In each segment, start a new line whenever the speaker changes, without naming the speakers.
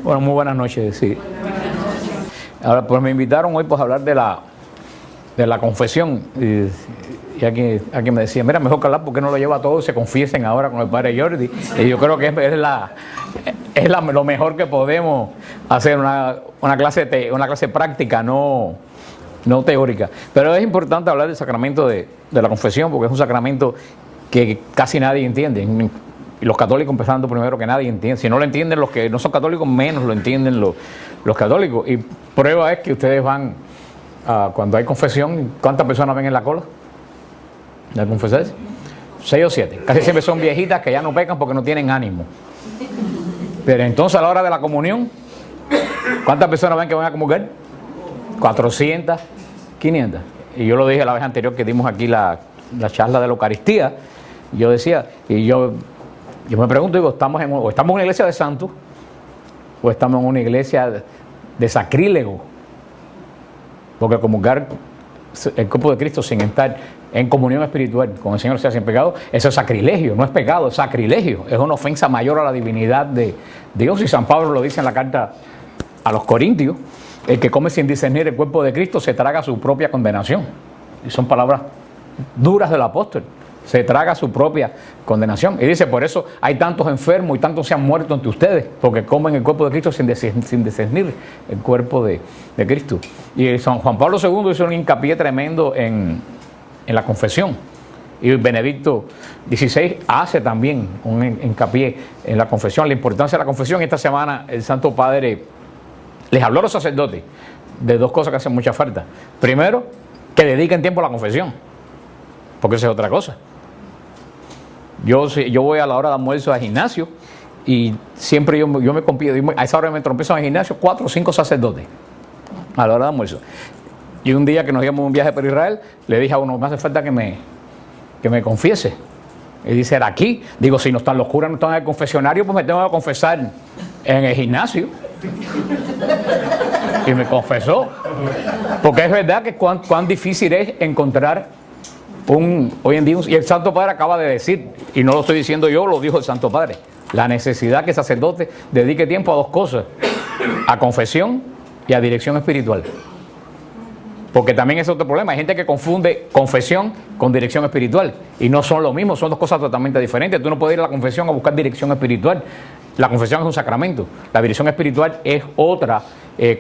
Bueno, muy buenas noches, sí. Ahora, pues me invitaron hoy pues, a hablar de la confesión. Y aquí me decía, mira, mejor que hablar, ¿por qué no lo lleva todo y se confiesen ahora con el padre Jordi? Y yo creo que es lo mejor que podemos hacer, una clase práctica, no teórica. Pero es importante hablar del sacramento de la confesión, porque es un sacramento que casi nadie entiende. Y los católicos empezando primero, que nadie entiende. Si no lo entienden los que no son católicos, menos lo entienden los católicos. Y prueba es que ustedes van cuando hay confesión, ¿cuántas personas ven en la cola de confesarse? 6 o 7. Casi siempre son viejitas que ya no pecan porque no tienen ánimo. Pero entonces a la hora de la comunión, ¿cuántas personas ven que van a comulgar? 400, 500. Y yo lo dije la vez anterior que dimos aquí la charla de la Eucaristía. Yo decía, y yo me pregunto, digo, ¿estamos en una iglesia de santos o estamos en una iglesia de sacrílego? Porque comulgar el cuerpo de Cristo sin estar en comunión espiritual con el Señor sea sin pecado, eso es sacrilegio, no es pecado, es sacrilegio, es una ofensa mayor a la divinidad de Dios. Y San Pablo lo dice en la carta a los Corintios, el que come sin discernir el cuerpo de Cristo se traga su propia condenación. Y son palabras duras del apóstol. Se traga su propia condenación. Y dice, por eso hay tantos enfermos y tantos se han muerto entre ustedes, porque comen el cuerpo de Cristo sin discernir el cuerpo de Cristo. Y San Juan Pablo II hizo un hincapié tremendo en la confesión. Y Benedicto XVI hace también un hincapié en la confesión, la importancia de la confesión. Esta semana el Santo Padre les habló a los sacerdotes de dos cosas que hacen mucha falta. Primero, que dediquen tiempo a la confesión, porque eso es otra cosa. Yo voy a la hora de almuerzo al gimnasio y siempre yo me compito, a esa hora me trompezan al gimnasio 4 o 5 sacerdotes a la hora de almuerzo. Y un día que nos íbamos un viaje por Israel, le dije a uno, me hace falta que me confiese. Y dice, ¿era aquí? Digo, si no están los curas, no están en el confesionario, pues me tengo que confesar en el gimnasio. Y me confesó. Porque es verdad que cuán difícil es encontrar hoy en día, y el Santo Padre acaba de decir, y no lo estoy diciendo yo, lo dijo el Santo Padre, la necesidad que el sacerdote dedique tiempo a dos cosas, a confesión y a dirección espiritual. Porque también es otro problema, hay gente que confunde confesión con dirección espiritual, y no son lo mismo, son dos cosas totalmente diferentes. Tú no puedes ir a la confesión a buscar dirección espiritual. La confesión es un sacramento, la dirección espiritual es otra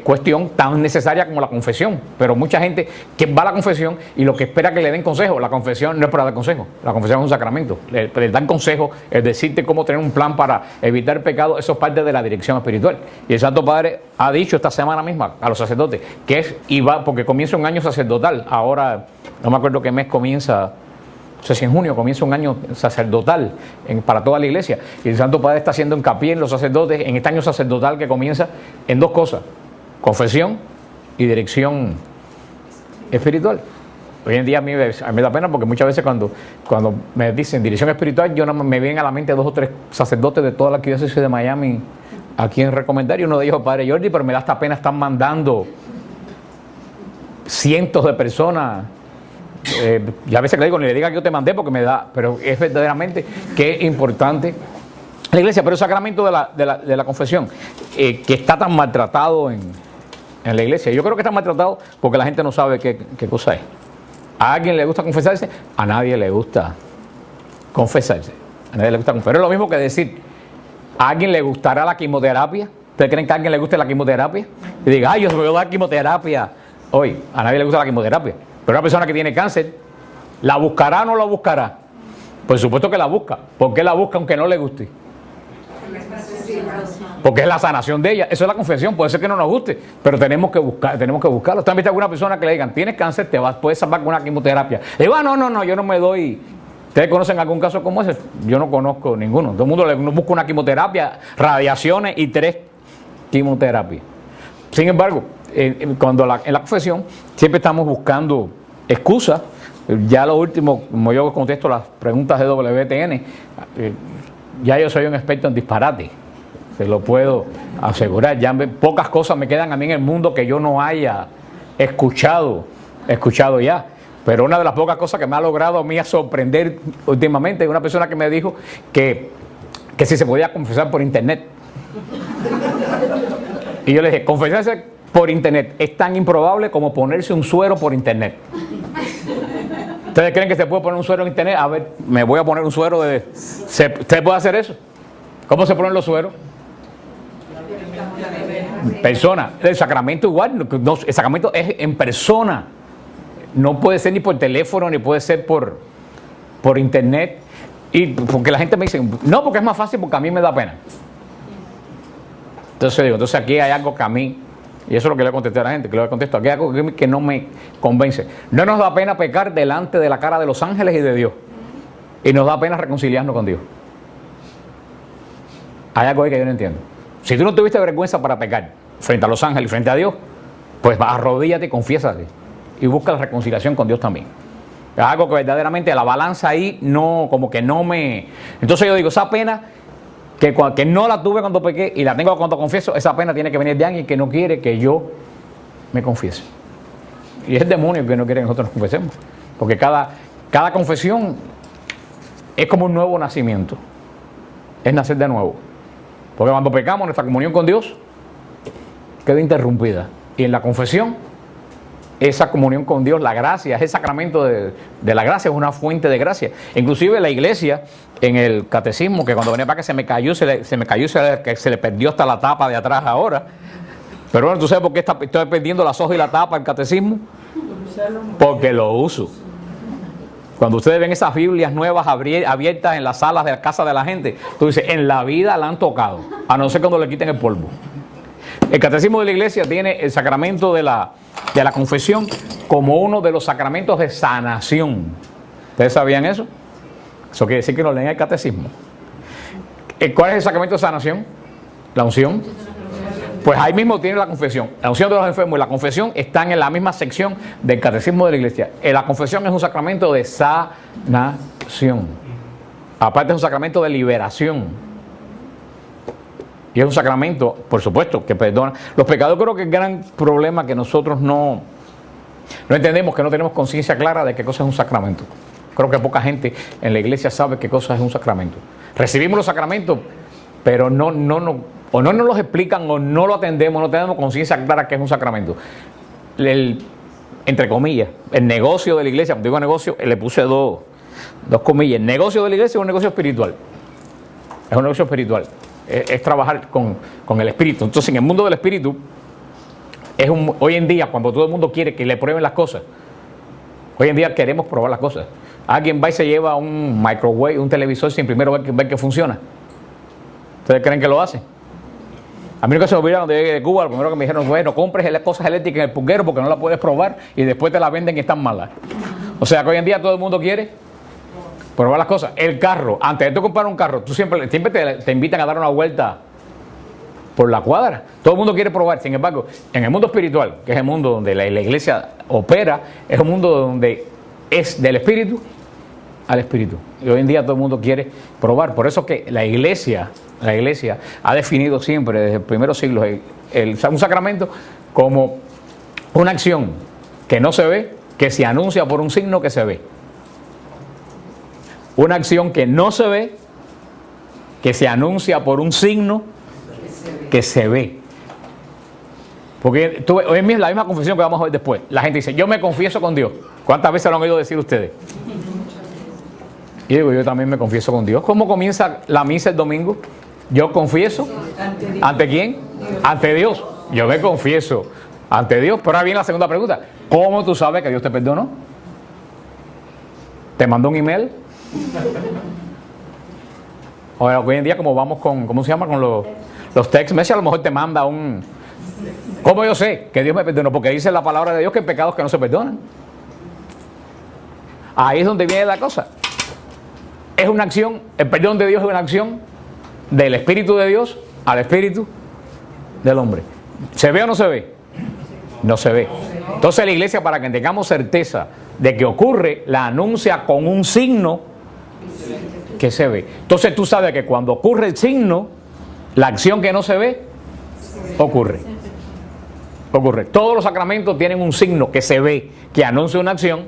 cuestión tan necesaria como la confesión. Pero mucha gente que va a la confesión y lo que espera que le den consejo, la confesión no es para dar consejo, la confesión es un sacramento. El dar consejo, el decirte cómo tener un plan para evitar el pecado, eso es parte de la dirección espiritual. Y el Santo Padre ha dicho esta semana misma a los sacerdotes que porque comienza un año sacerdotal, ahora no me acuerdo qué mes comienza. No sé si en junio comienza un año sacerdotal para toda la iglesia. Y el Santo Padre está haciendo hincapié en los sacerdotes, en este año sacerdotal que comienza, en dos cosas: confesión y dirección espiritual. Hoy en día a mí me da pena porque muchas veces cuando me dicen dirección espiritual, yo no me vienen a la mente 2 o 3 sacerdotes de toda la arquidiócesis de Miami a quien recomendar. Y uno de ellos, Padre Jordi, pero me da hasta pena, están mandando cientos de personas. Y a veces le digo, ni le diga que yo te mandé porque me da, pero es verdaderamente que es importante la iglesia. Pero el sacramento de la confesión, que está tan maltratado en la iglesia, yo creo que está maltratado porque la gente no sabe qué cosa es. ¿A alguien le gusta confesarse? A nadie le gusta confesarse, a nadie le gusta confesar. Pero es lo mismo que decir, ¿a alguien le gustará la quimioterapia? ¿Ustedes creen que a alguien le guste la quimioterapia? Y diga, ay, yo voy a dar quimioterapia hoy. A nadie le gusta la quimioterapia. Pero una persona que tiene cáncer, ¿la buscará o no la buscará? Por supuesto que la busca. ¿Por qué la busca aunque no le guste? Porque es la sanación de ella. Eso es la confesión. Puede ser que no nos guste, pero tenemos que buscarlo. ¿Usted ha visto a alguna persona que le digan, tienes cáncer, puedes salvar con una quimioterapia? Le digo, no, yo no me doy. ¿Ustedes conocen algún caso como ese? Yo no conozco ninguno. Todo el mundo le busca una quimioterapia, radiaciones y 3 quimioterapias. Sin embargo, en la confesión siempre estamos buscando excusas. Ya lo último, como yo contesto las preguntas de WTN, ya yo soy un experto en disparate, se lo puedo asegurar. Ya pocas cosas me quedan a mí en el mundo que yo no haya escuchado ya. Pero una de las pocas cosas que me ha logrado a mí a sorprender últimamente es una persona que me dijo que si se podía confesar por internet. Y yo le dije, confesarse por internet es tan improbable como ponerse un suero por internet. ¿Ustedes creen que se puede poner un suero en internet? A ver, me voy a poner un suero de... ¿Usted puede hacer eso? ¿Cómo se ponen los sueros? Persona. El sacramento igual. No, el sacramento es en persona. No puede ser ni por teléfono, ni puede ser por internet. Y porque la gente me dice, no, porque es más fácil, porque a mí me da pena. Entonces digo, aquí hay algo que a mí... Y eso es lo que le contesté a la gente, que le contesto. Aquí hay algo que no me convence. No nos da pena pecar delante de la cara de los ángeles y de Dios. Y nos da pena reconciliarnos con Dios. Hay algo ahí que yo no entiendo. Si tú no tuviste vergüenza para pecar frente a los ángeles y frente a Dios, pues arrodíllate y confiésate. Y busca la reconciliación con Dios también. Es algo que verdaderamente la balanza ahí no, como que no me... Entonces yo digo, esa pena... Que no la tuve cuando pequé y la tengo cuando confieso, esa pena tiene que venir de alguien que no quiere que yo me confiese. Y es el demonio que no quiere que nosotros nos confesemos. Porque cada confesión es como un nuevo nacimiento. Es nacer de nuevo. Porque cuando pecamos, nuestra comunión con Dios queda interrumpida. Y en la confesión, esa comunión con Dios, la gracia, ese sacramento de la gracia es una fuente de gracia. Inclusive la iglesia, en el catecismo, que cuando venía para que se me cayó, se le perdió hasta la tapa de atrás ahora. Pero bueno, ¿tú sabes por qué estoy perdiendo las hojas y la tapa del catecismo? Porque lo uso. Cuando ustedes ven esas Biblias nuevas abiertas en las salas de la casa de la gente, tú dices, en la vida la han tocado, a no ser cuando le quiten el polvo. El catecismo de la iglesia tiene el sacramento de la confesión como uno de los sacramentos de sanación. ¿Ustedes sabían eso? Eso quiere decir que no leen el catecismo. ¿Cuál es el sacramento de sanación? La unción. Pues ahí mismo tiene la confesión. La unción de los enfermos y la confesión están en la misma sección del catecismo de la iglesia. La confesión es un sacramento de sanación. Aparte es un sacramento de liberación. Y es un sacramento, por supuesto, que perdona. Los pecadores, creo que el gran problema que nosotros no entendemos, que no tenemos conciencia clara de qué cosa es un sacramento. Creo que poca gente en la iglesia sabe qué cosa es un sacramento. Recibimos los sacramentos, pero o no nos los explican o no lo atendemos, no tenemos conciencia clara que es un sacramento. Entre comillas, el negocio de la iglesia, cuando digo negocio, le puse dos comillas. El negocio de la iglesia es un negocio espiritual. Es un negocio espiritual. Es trabajar con el espíritu. Entonces, en el mundo del espíritu, hoy en día, cuando todo el mundo quiere que le prueben las cosas, hoy en día queremos probar las cosas. Alguien va y se lleva un microwave, un televisor, sin primero ver que funciona. ¿Ustedes creen que lo hace? A mí nunca se me olvida cuando llegué de Cuba, lo primero que me dijeron fue, no compres cosas eléctricas en el pulguero porque no las puedes probar y después te las venden y están malas. O sea que hoy en día todo el mundo quiere probar las cosas. El carro, antes de tú comprar un carro, tú siempre te invitan a dar una vuelta por la cuadra. Todo el mundo quiere probar. Sin embargo, en el mundo espiritual, que es el mundo donde la iglesia opera, es un mundo donde es del espíritu al espíritu. Y hoy en día todo el mundo quiere probar. Por eso que la iglesia ha definido siempre, desde los primeros siglos, un sacramento como una acción que no se ve, que se anuncia por un signo que se ve. Una acción que no se ve, que se anuncia por un signo que se ve. Porque hoy es la misma confesión que vamos a ver después. La gente dice, yo me confieso con Dios. ¿Cuántas veces lo han oído decir ustedes? Y digo, yo también me confieso con Dios. ¿Cómo comienza la misa el domingo? Yo confieso. ¿Ante quién? Ante Dios. Yo me confieso ante Dios. Pero ahora viene la segunda pregunta. ¿Cómo tú sabes que Dios te perdonó? ¿Te mandó un email? Hoy en día, como vamos con, ¿cómo se llama? Con los text messages, a lo mejor te manda un... ¿Cómo yo sé que Dios me perdonó? Porque dice la palabra de Dios que hay pecados que no se perdonan. Ahí es donde viene la cosa. Es una acción, el perdón de Dios es una acción del Espíritu de Dios al Espíritu del hombre. ¿Se ve o no se ve? No se ve. Entonces la iglesia, para que tengamos certeza de que ocurre, la anuncia con un signo que se ve. Entonces tú sabes que cuando ocurre el signo, la acción que no se ve, ocurre. Ocurre. Todos los sacramentos tienen un signo que se ve, que anuncia una acción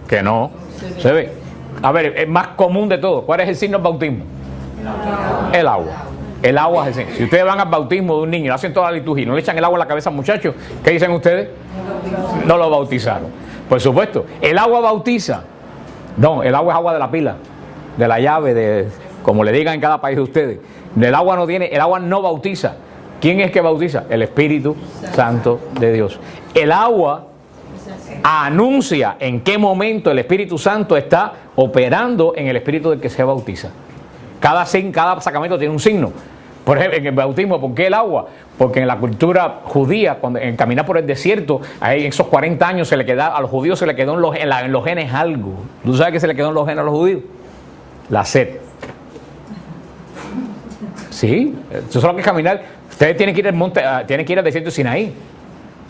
que no se ve. A ver, es más común de todo. ¿Cuál es el signo del bautismo? El agua. El agua es el signo. Si ustedes van al bautismo de un niño, hacen toda la liturgia y no le echan el agua en la cabeza al muchacho, ¿qué dicen ustedes? No lo bautizaron. Por supuesto, el agua bautiza. No, el agua es agua de la pila, de la llave, de como le digan en cada país de ustedes. El agua no bautiza. ¿Quién es que bautiza? El Espíritu Santo de Dios. El agua anuncia en qué momento el Espíritu Santo está operando en el espíritu del que se bautiza. Cada sacramento tiene un signo. Por ejemplo, en el bautismo, ¿por qué el agua? Porque en la cultura judía, cuando en caminar por el desierto, en esos 40 años a los judíos se le quedó en los genes algo. ¿Tú sabes qué se le quedó en los genes a los judíos? La sed. Sí, eso es lo que es caminar. Ustedes tienen que ir al monte, tienen que ir al desierto de Sinaí,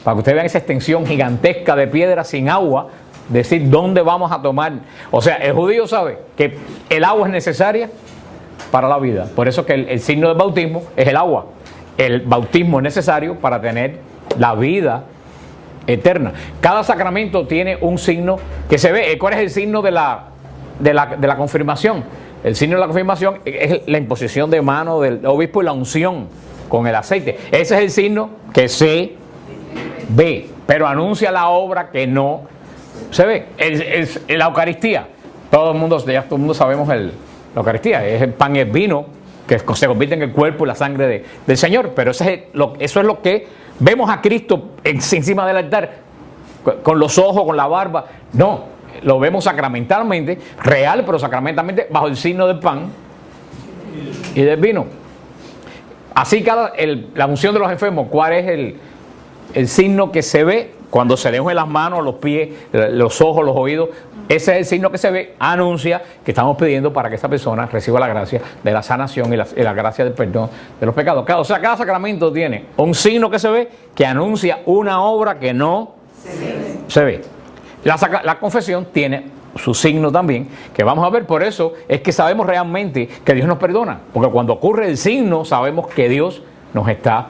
para que ustedes vean esa extensión gigantesca de piedra sin agua, decir dónde vamos a tomar. O sea, el judío sabe que el agua es necesaria para la vida. Por eso que el signo del bautismo es el agua. El bautismo es necesario para tener la vida eterna. Cada sacramento tiene un signo que se ve. ¿Cuál es el signo de la confirmación? El signo de la confirmación es la imposición de mano del obispo y la unción con el aceite. Ese es el signo que se ve, pero anuncia la obra que no se ve. La Eucaristía. Todo el mundo sabemos la Eucaristía. Es el pan y el vino que se convierte en el cuerpo y la sangre del Señor. Pero eso es lo que vemos a Cristo encima del altar, con los ojos, con la barba. No, lo vemos sacramentalmente, real, pero sacramentalmente bajo el signo del pan y del vino. Así la unción de los enfermos, ¿cuál es el signo que se ve? Cuando se le ungen las manos, los pies, los ojos, los oídos. Ese es el signo que se ve, anuncia que estamos pidiendo para que esa persona reciba la gracia de la sanación y la gracia del perdón de los pecados. O sea, cada sacramento tiene un signo que se ve, que anuncia una obra que no se ve. La confesión tiene su signo también, que vamos a ver. Por eso es que sabemos realmente que Dios nos perdona, porque cuando ocurre el signo sabemos que Dios nos está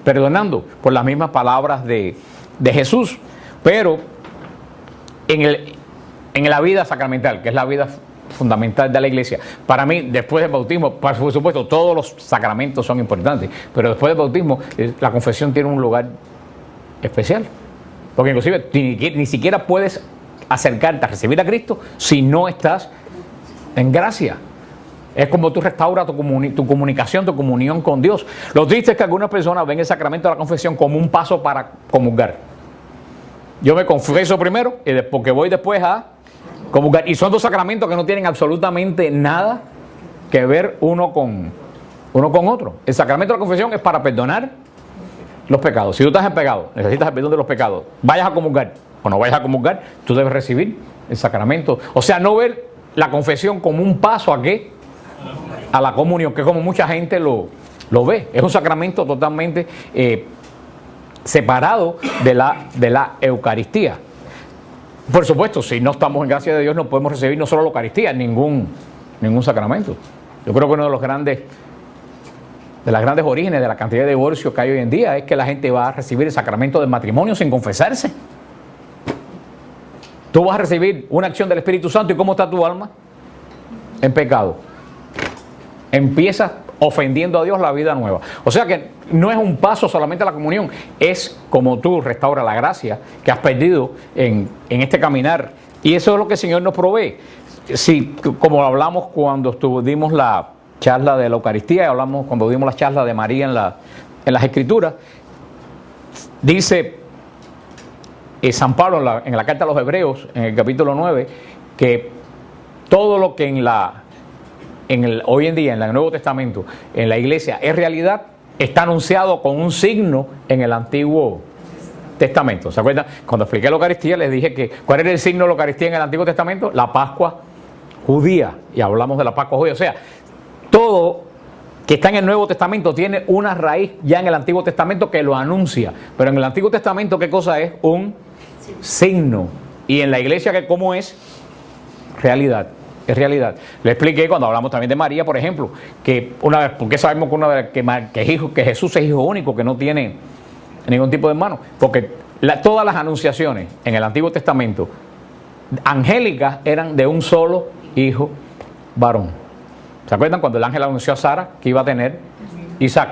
perdonando, por las mismas palabras de Jesús. Pero en la vida sacramental, que es la vida fundamental de la iglesia, para mí, después del bautismo, por supuesto, todos los sacramentos son importantes, pero después del bautismo, la confesión tiene un lugar especial, porque inclusive ni siquiera puedes acercarte a recibir a Cristo si no estás en gracia. Es como tú restauras tu comunicación, tu comunión con Dios. Lo triste es que algunas personas ven el sacramento de la confesión como un paso para comulgar. Yo me confieso primero y porque voy después a comulgar. Y son dos sacramentos que no tienen absolutamente nada que ver uno con otro. El sacramento de la confesión es para perdonar los pecados. Si tú estás en pecado, necesitas el perdón de los pecados, vayas a comulgar o no vayas a comulgar, tú debes recibir el sacramento. O sea, no ver la confesión como un paso ¿a qué? A la comunión, que es como mucha gente lo ve. Es un sacramento totalmente separado de la Eucaristía. Por supuesto, si no estamos en gracia de Dios, no podemos recibir no solo la Eucaristía, ningún sacramento. Yo creo que uno de las grandes orígenes de la cantidad de divorcios que hay hoy en día es que la gente va a recibir el sacramento del matrimonio sin confesarse. Tú vas a recibir una acción del Espíritu Santo, ¿y cómo está tu alma? En pecado. Empiezas ofendiendo a Dios la vida nueva. O sea que no es un paso solamente a la comunión, es como tú restauras la gracia que has perdido en este caminar. Y eso es lo que el Señor nos provee. Sí, como hablamos cuando dimos la charla de la Eucaristía, hablamos cuando dimos la charla de María en las Escrituras, dice San Pablo en la carta a los Hebreos, en el capítulo 9, que todo lo que hoy en día en el Nuevo Testamento, en la iglesia, es realidad, está anunciado con un signo en el Antiguo Testamento. ¿Se acuerdan? Cuando expliqué la Eucaristía les dije que ¿cuál era el signo de la Eucaristía en el Antiguo Testamento? La Pascua judía. Y hablamos de la Pascua judía. O sea, todo que está en el Nuevo Testamento tiene una raíz ya en el Antiguo Testamento que lo anuncia. Pero en el Antiguo Testamento, ¿qué cosa es? Un signo. Y en la iglesia, ¿cómo es? Realidad. Es realidad. Le expliqué cuando hablamos también de María, por ejemplo, que una vez, ¿por qué sabemos que Jesús es hijo único, que no tiene ningún tipo de hermano? Porque todas las anunciaciones en el Antiguo Testamento angélicas eran de un solo hijo varón. ¿Se acuerdan cuando el ángel anunció a Sara que iba a tener Isaac,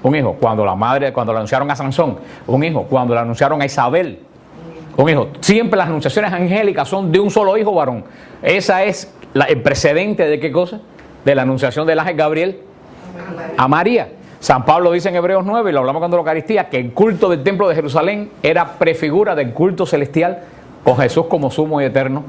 un hijo. Cuando le anunciaron a Sansón, un hijo. Cuando le anunciaron a Isabel, un hijo. Siempre las anunciaciones angélicas son de un solo hijo varón. Esa es el precedente de ¿qué cosa? De la anunciación del ángel Gabriel a María. San Pablo dice en Hebreos 9, y lo hablamos cuando la Eucaristía, que el culto del templo de Jerusalén era prefigura del culto celestial con Jesús como sumo y eterno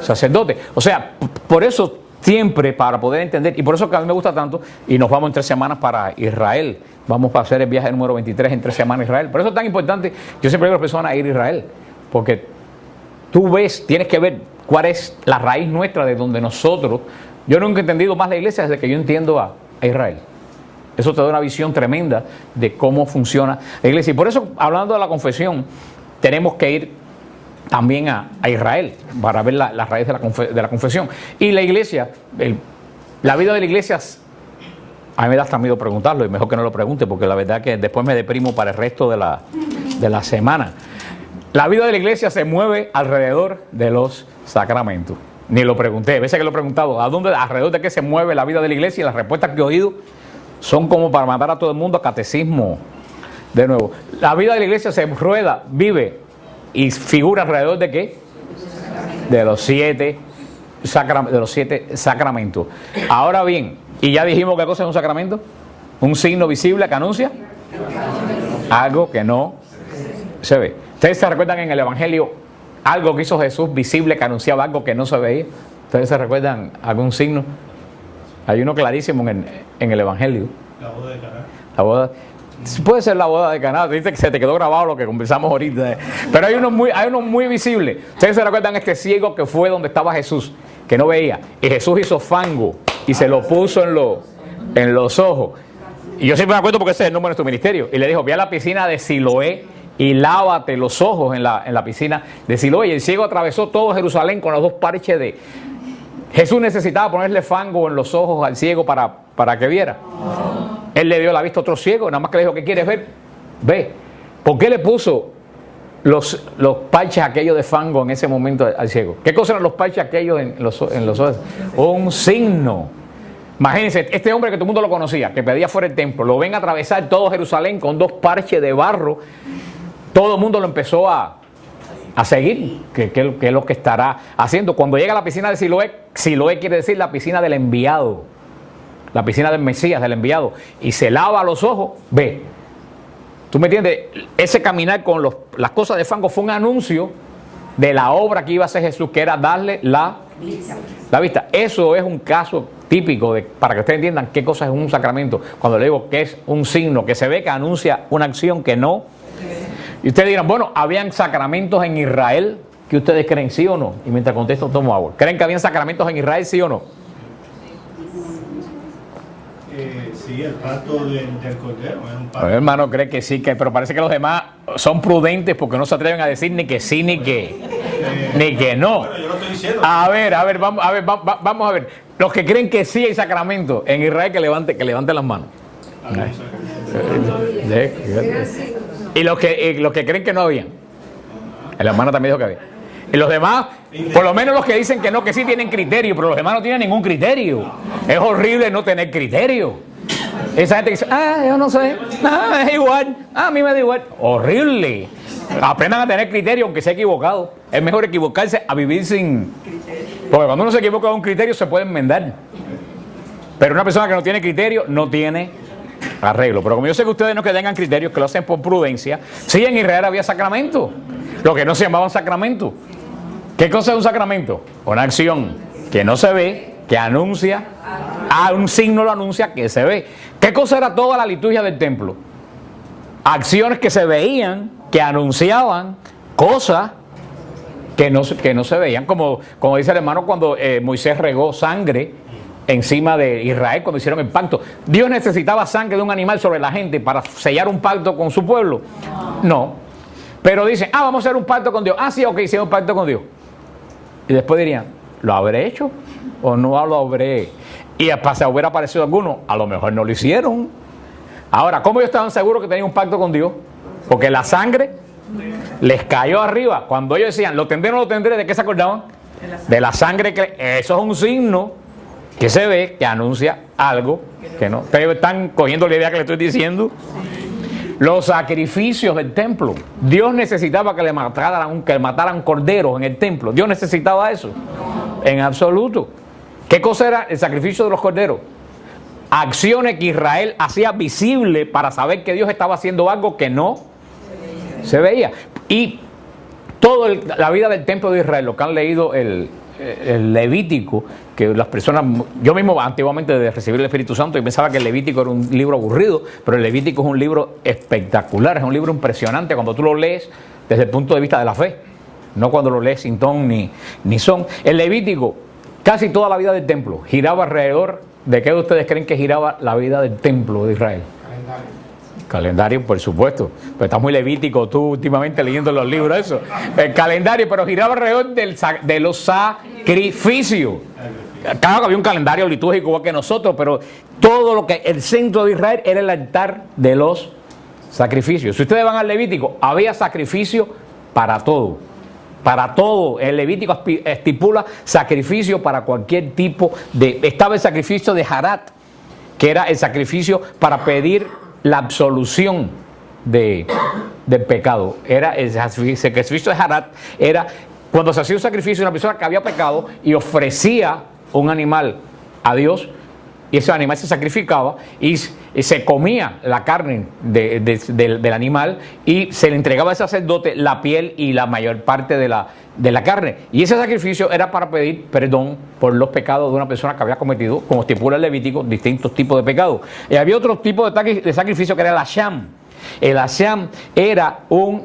sacerdote. O sea, por eso siempre, para poder entender, y por eso que a mí me gusta tanto, y nos vamos en 3 semanas para Israel, vamos a hacer el viaje número 23 en 3 semanas a Israel. Por eso es tan importante, yo siempre digo a las personas a ir a Israel, porque tú ves, tienes que ver cuál es la raíz nuestra de donde nosotros, yo nunca he entendido más la iglesia desde que yo entiendo a Israel. Eso te da una visión tremenda de cómo funciona la iglesia. Y por eso, hablando de la confesión, tenemos que ir también a Israel para ver la raíz de la confesión. Y la iglesia, la vida de la iglesia, a mí me da hasta miedo preguntarlo, y mejor que no lo pregunte, porque la verdad que después me deprimo para el resto de la semana. La vida de la iglesia se mueve alrededor de los sacramentos. Ni lo pregunté, a veces que lo he preguntado, alrededor de qué se mueve la vida de la iglesia, y las respuestas que he oído son como para mandar a todo el mundo a catecismo. De nuevo, la vida de la iglesia se rueda, vive y figura alrededor de ¿qué? De los 7 sacramentos. Ahora bien, y ya dijimos qué cosa es un sacramento, un signo visible que anuncia algo que no se ve. Ustedes se recuerdan en el Evangelio algo que hizo Jesús visible que anunciaba algo que no se veía. Ustedes se recuerdan algún signo. Hay uno clarísimo en el Evangelio.
La boda de Caná.
La boda. Puede ser la boda de Caná. Dice que se te quedó grabado lo que conversamos ahorita. Pero hay uno muy visible. Ustedes se recuerdan este ciego que fue donde estaba Jesús, que no veía. Y Jesús hizo fango y se lo puso en los ojos. Y yo siempre me acuerdo porque ese es el número de tu ministerio. Y le dijo, ve a la piscina de Siloé y lávate los ojos en la piscina de Siloé. Y el ciego atravesó todo Jerusalén con los 2 parches de... Jesús necesitaba ponerle fango en los ojos al ciego para que viera. Él le dio la vista a otro ciego, nada más que le dijo, ¿qué quieres ver? Ve. ¿Por qué le puso los parches aquellos de fango en ese momento al ciego? ¿Qué cosa eran los parches aquellos en los ojos? Un signo. Imagínense, este hombre que todo el mundo lo conocía, que pedía fuera el templo, lo ven atravesar todo Jerusalén con 2 parches de barro. Todo el mundo lo empezó a seguir, que es lo que estará haciendo. Cuando llega a la piscina de Siloé, Siloé quiere decir la piscina del enviado, la piscina del Mesías, del enviado, y se lava los ojos, ve. ¿Tú me entiendes? Ese caminar con las cosas de fango fue un anuncio de la obra que iba a hacer Jesús, que era darle la vista. Eso es un caso típico para que ustedes entiendan qué cosa es un sacramento. Cuando le digo que es un signo que se ve, que anuncia una acción que no. Y ustedes dirán, bueno, ¿habían sacramentos en Israel que ustedes creen, sí o no? Y mientras contesto, tomo agua. ¿Creen que habían sacramentos en Israel, sí o no?
Sí, el pacto del Cordero.
Mi hermano cree que sí, pero parece que los demás son prudentes porque no se atreven a decir ni que sí ni que no.
Bueno, yo lo estoy diciendo.
A ver, vamos a ver. Los que creen que sí hay sacramentos en Israel, que levanten las manos. Y los que creen que no había. El hermano también dijo que había. Y los demás, por lo menos los que dicen que no, que sí tienen criterio, pero los demás no tienen ningún criterio. Es horrible no tener criterio. Esa gente dice, yo no sé, es igual, a mí me da igual. Horrible. Aprendan a tener criterio aunque sea equivocado. Es mejor equivocarse a vivir sin... Porque cuando uno se equivoca con un criterio se puede enmendar. Pero una persona que no tiene criterio no tiene arreglo. Pero como yo sé que ustedes no que tengan criterios, que lo hacen por prudencia, sí, en Israel había sacramento, lo que no se llamaban sacramento. ¿Qué cosa es un sacramento? Una acción que no se ve, que anuncia, un signo lo anuncia que se ve. ¿Qué cosa era toda la liturgia del templo? Acciones que se veían, que anunciaban cosas que no se veían, como dice el hermano cuando Moisés regó sangre encima de Israel cuando hicieron el pacto. ¿Dios necesitaba sangre de un animal sobre la gente para sellar un pacto con su pueblo? No. Pero dicen, vamos a hacer un pacto con Dios. Sí, ok, hicieron un pacto con Dios. Y después dirían, ¿lo habré hecho o no lo habré? Y hasta se hubiera aparecido alguno, a lo mejor no lo hicieron. Ahora, ¿cómo ellos estaban seguros que tenían un pacto con Dios? Porque la sangre les cayó arriba. Cuando ellos decían, ¿lo tendré o no lo tendré? ¿De qué se acordaban? De la sangre. Eso es un signo que se ve que anuncia algo que no. Ustedes están cogiendo la idea que le estoy diciendo. Los sacrificios del templo. Dios necesitaba que mataran corderos en el templo. Dios necesitaba eso. En absoluto. ¿Qué cosa era el sacrificio de los corderos? Acciones que Israel hacía visible para saber que Dios estaba haciendo algo que no se veía. Y toda la vida del templo de Israel, lo que han leído el Levítico, que las personas, yo mismo antiguamente de recibir el Espíritu Santo, yo pensaba que el Levítico era un libro aburrido, pero el Levítico es un libro espectacular, es un libro impresionante cuando tú lo lees desde el punto de vista de la fe, no cuando lo lees sin ton ni son. El Levítico, casi toda la vida del templo giraba alrededor de qué ustedes creen que giraba la vida del templo de Israel. Calendario, por supuesto. Pero estás muy levítico tú últimamente leyendo los libros, eso. El calendario, pero giraba alrededor de los sacrificios. Claro que había un calendario litúrgico igual que nosotros, pero todo lo que el centro de Israel era el altar de los sacrificios. Si ustedes van al Levítico, había sacrificio para todo. Para todo. El Levítico estipula sacrificio para cualquier tipo de... Estaba el sacrificio de Harat, que era el sacrificio para pedir la absolución del pecado. Era el sacrificio de Harat, era cuando se hacía un sacrificio de una persona que había pecado y ofrecía un animal a Dios, y ese animal se sacrificaba y se comía la carne del animal y se le entregaba al sacerdote la piel y la mayor parte de la carne. Y ese sacrificio era para pedir perdón por los pecados de una persona que había cometido, como estipula el Levítico, distintos tipos de pecados. Y había otro tipo de sacrificio que era el Asham. El Asham era un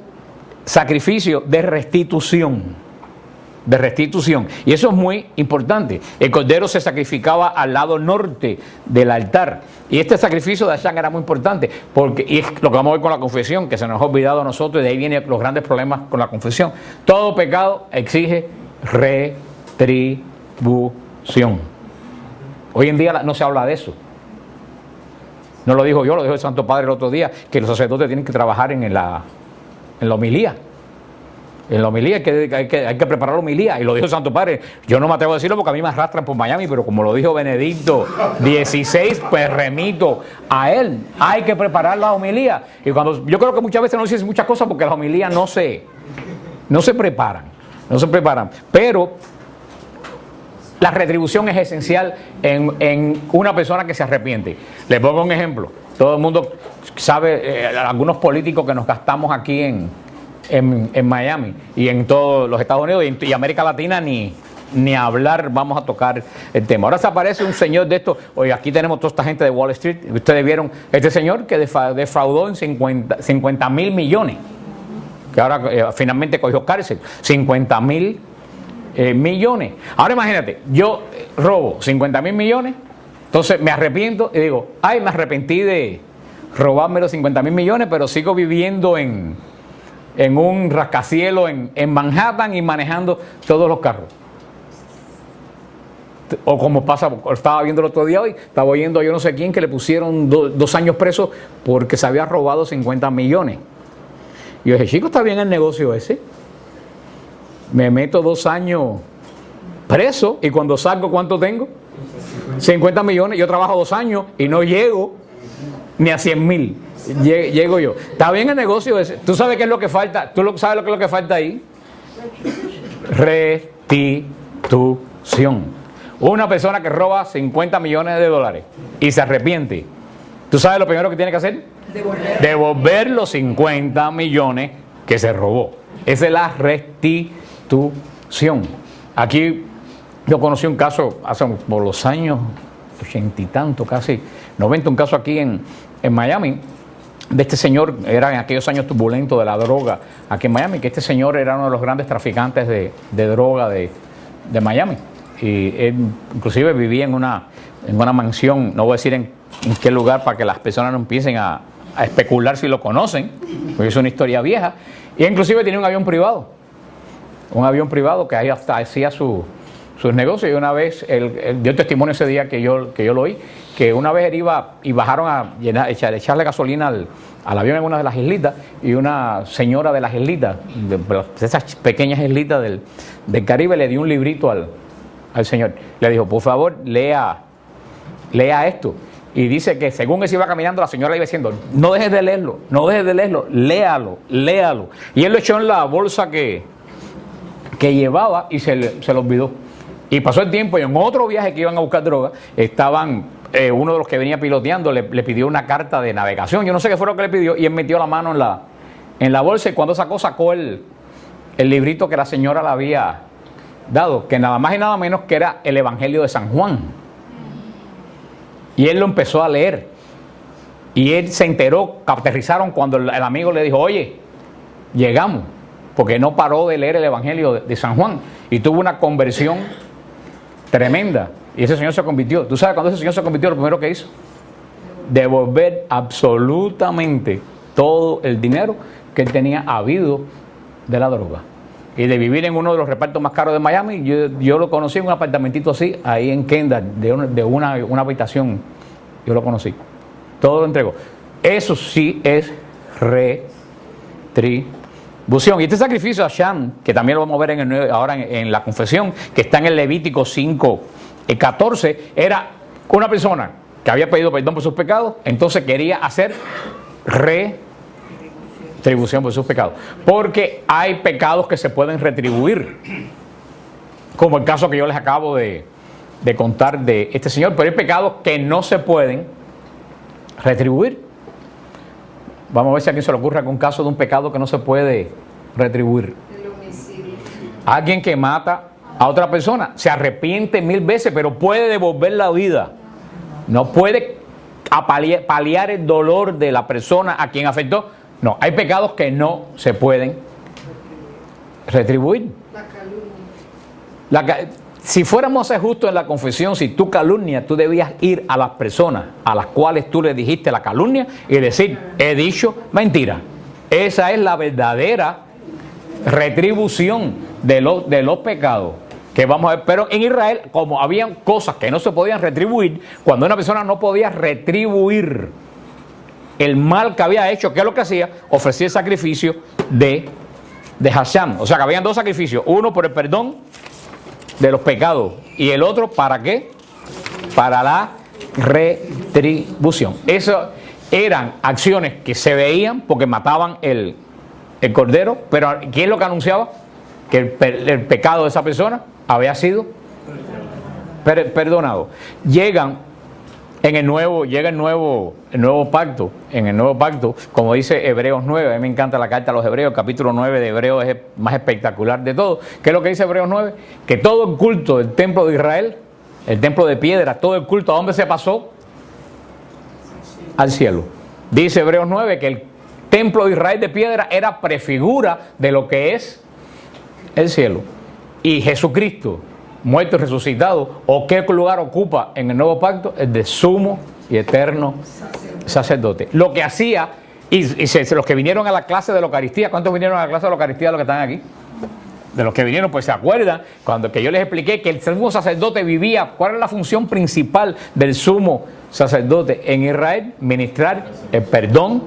sacrificio de restitución. Y eso es muy importante. El cordero se sacrificaba al lado norte del altar, y este sacrificio de Asham era muy importante porque, y es lo que vamos a ver con la confesión, que se nos ha olvidado a nosotros, y de ahí vienen los grandes problemas con la confesión. Todo pecado exige retribución. Hoy en día no se habla de eso. No lo dijo yo, lo dijo el Santo Padre el otro día, que los sacerdotes tienen que trabajar en la homilía. En la homilía hay que preparar la homilía, y lo dijo el Santo Padre. Yo no me atrevo a decirlo porque a mí me arrastran por Miami, pero como lo dijo Benedicto XVI, pues remito a él. Hay que preparar la homilía. Y yo creo que muchas veces no se dicen muchas cosas porque las homilías no se preparan. Pero la retribución es esencial en una persona que se arrepiente. Le pongo un ejemplo. Todo el mundo sabe, algunos políticos que nos gastamos aquí en Miami y en todos los Estados Unidos y América Latina, ni hablar, vamos a tocar el tema. Ahora se aparece un señor de estos, oye, aquí tenemos toda esta gente de Wall Street, ustedes vieron este señor que defraudó en 50,000 millones, que ahora finalmente cogió cárcel, 50,000 millones. Ahora imagínate, yo robo 50,000 millones, entonces me arrepiento y digo, ay, me arrepentí de robarme los 50,000 millones, pero sigo viviendo en un rascacielos en Manhattan y manejando todos los carros. O como pasa, estaba viendo el otro día hoy, estaba oyendo a yo no sé quién que le pusieron 2 años preso porque se había robado 50 millones. Y yo dije, chico, ¿está bien el negocio ese? Me meto 2 años preso y cuando salgo, ¿cuánto tengo? 50 millones. Yo trabajo 2 años y no llego ni a 100,000. Llego yo. Está bien el negocio ese. ¿Tú sabes qué es lo que falta? ¿Tú sabes lo que es lo que falta ahí? Restitución. Una persona que roba 50 millones de dólares y se arrepiente, ¿tú sabes lo primero que tiene que hacer? Devolver los 50 millones que se robó. Esa es la restitución. Aquí yo conocí un caso hace por los años 80 y tanto, casi 90, un caso aquí en Miami, de este señor. Era en aquellos años turbulentos de la droga aquí en Miami, que este señor era uno de los grandes traficantes de droga de Miami, y él inclusive vivía en una mansión, no voy a decir en qué lugar para que las personas no empiecen a especular si lo conocen, porque es una historia vieja, y inclusive tenía un avión privado que ahí hasta hacía sus negocios. Y una vez él dio testimonio ese día que yo lo oí, que una vez él iba y bajaron a echarle gasolina al avión en una de las islitas, y una señora de las islitas, de esas pequeñas islitas del Caribe, le dio un librito al al Señor. Le dijo, por favor, lea esto. Y dice que según él se iba caminando, la señora le iba diciendo, no dejes de leerlo, no dejes de leerlo, léalo. Y él lo echó en la bolsa que llevaba y se lo olvidó. Y pasó el tiempo y en otro viaje que iban a buscar droga, uno de los que venía piloteando le pidió una carta de navegación. Yo no sé qué fue lo que le pidió y él metió la mano en la bolsa y cuando sacó el librito que la señora le había dado, que nada más y nada menos que era el Evangelio de San Juan. Y él lo empezó a leer. Y él se enteró, aterrizaron cuando el amigo le dijo, oye, llegamos, porque no paró de leer el Evangelio de San Juan. Y tuvo una conversión tremenda. Y ese señor se convirtió. ¿Tú sabes cuando ese señor se convirtió? Lo primero que hizo, devolver absolutamente todo el dinero que él tenía habido de la droga. Y de vivir en uno de los repartos más caros de Miami, yo lo conocí en un apartamentito así, ahí en Kendall, de una habitación, yo lo conocí. Todo lo entregó. Eso sí es retribución. Y este sacrificio a Shan, que también lo vamos a ver ahora en la confesión, que está en el Levítico 5:14, era una persona que había pedido perdón por sus pecados, entonces quería hacer retribución por sus pecados, porque hay pecados que se pueden retribuir, como el caso que yo les acabo de contar de este señor, pero hay pecados que no se pueden retribuir. Vamos a ver si a alguien se le ocurre algún caso de un pecado que no se puede retribuir.
El homicidio.
Alguien que mata a otra persona se arrepiente 1000 veces, pero puede devolver la vida, no puede paliar el dolor de la persona a quien afectó. No, hay pecados que no se pueden retribuir.
La calumnia.
Si fuéramos a ser justos en la confesión, si tú calumnias, tú debías ir a las personas a las cuales tú le dijiste la calumnia y decir, he dicho mentira. Esa es la verdadera retribución de los pecados que vamos a ver. Pero en Israel, como habían cosas que no se podían retribuir, cuando una persona no podía retribuir el mal que había hecho, ¿qué es lo que hacía? Ofrecía el sacrificio de Hasham. O sea que habían dos sacrificios, uno por el perdón de los pecados y el otro ¿para qué? Para la retribución. Esas eran acciones que se veían porque mataban el cordero, pero ¿qué es lo que anunciaba? Que el pecado de esa persona había sido perdonado. Llega el nuevo pacto, como dice Hebreos 9, a mí me encanta la carta a los Hebreos, el capítulo 9 de Hebreos es el más espectacular de todo. ¿Qué es lo que dice Hebreos 9? Que todo el culto del templo de Israel, el templo de piedra, todo el culto, ¿a dónde se pasó? Al cielo. Dice Hebreos 9 que el templo de Israel de piedra era prefigura de lo que es el cielo. Y Jesucristo, muerto y resucitado, ¿o qué lugar ocupa en el nuevo pacto? El de sumo y eterno sacerdote. Lo que hacía, los que vinieron a la clase de la Eucaristía, ¿cuántos vinieron a la clase de la Eucaristía de los que están aquí? De los que vinieron, pues se acuerdan, cuando que yo les expliqué que el sumo sacerdote vivía, ¿cuál es la función principal del sumo sacerdote en Israel? Ministrar el perdón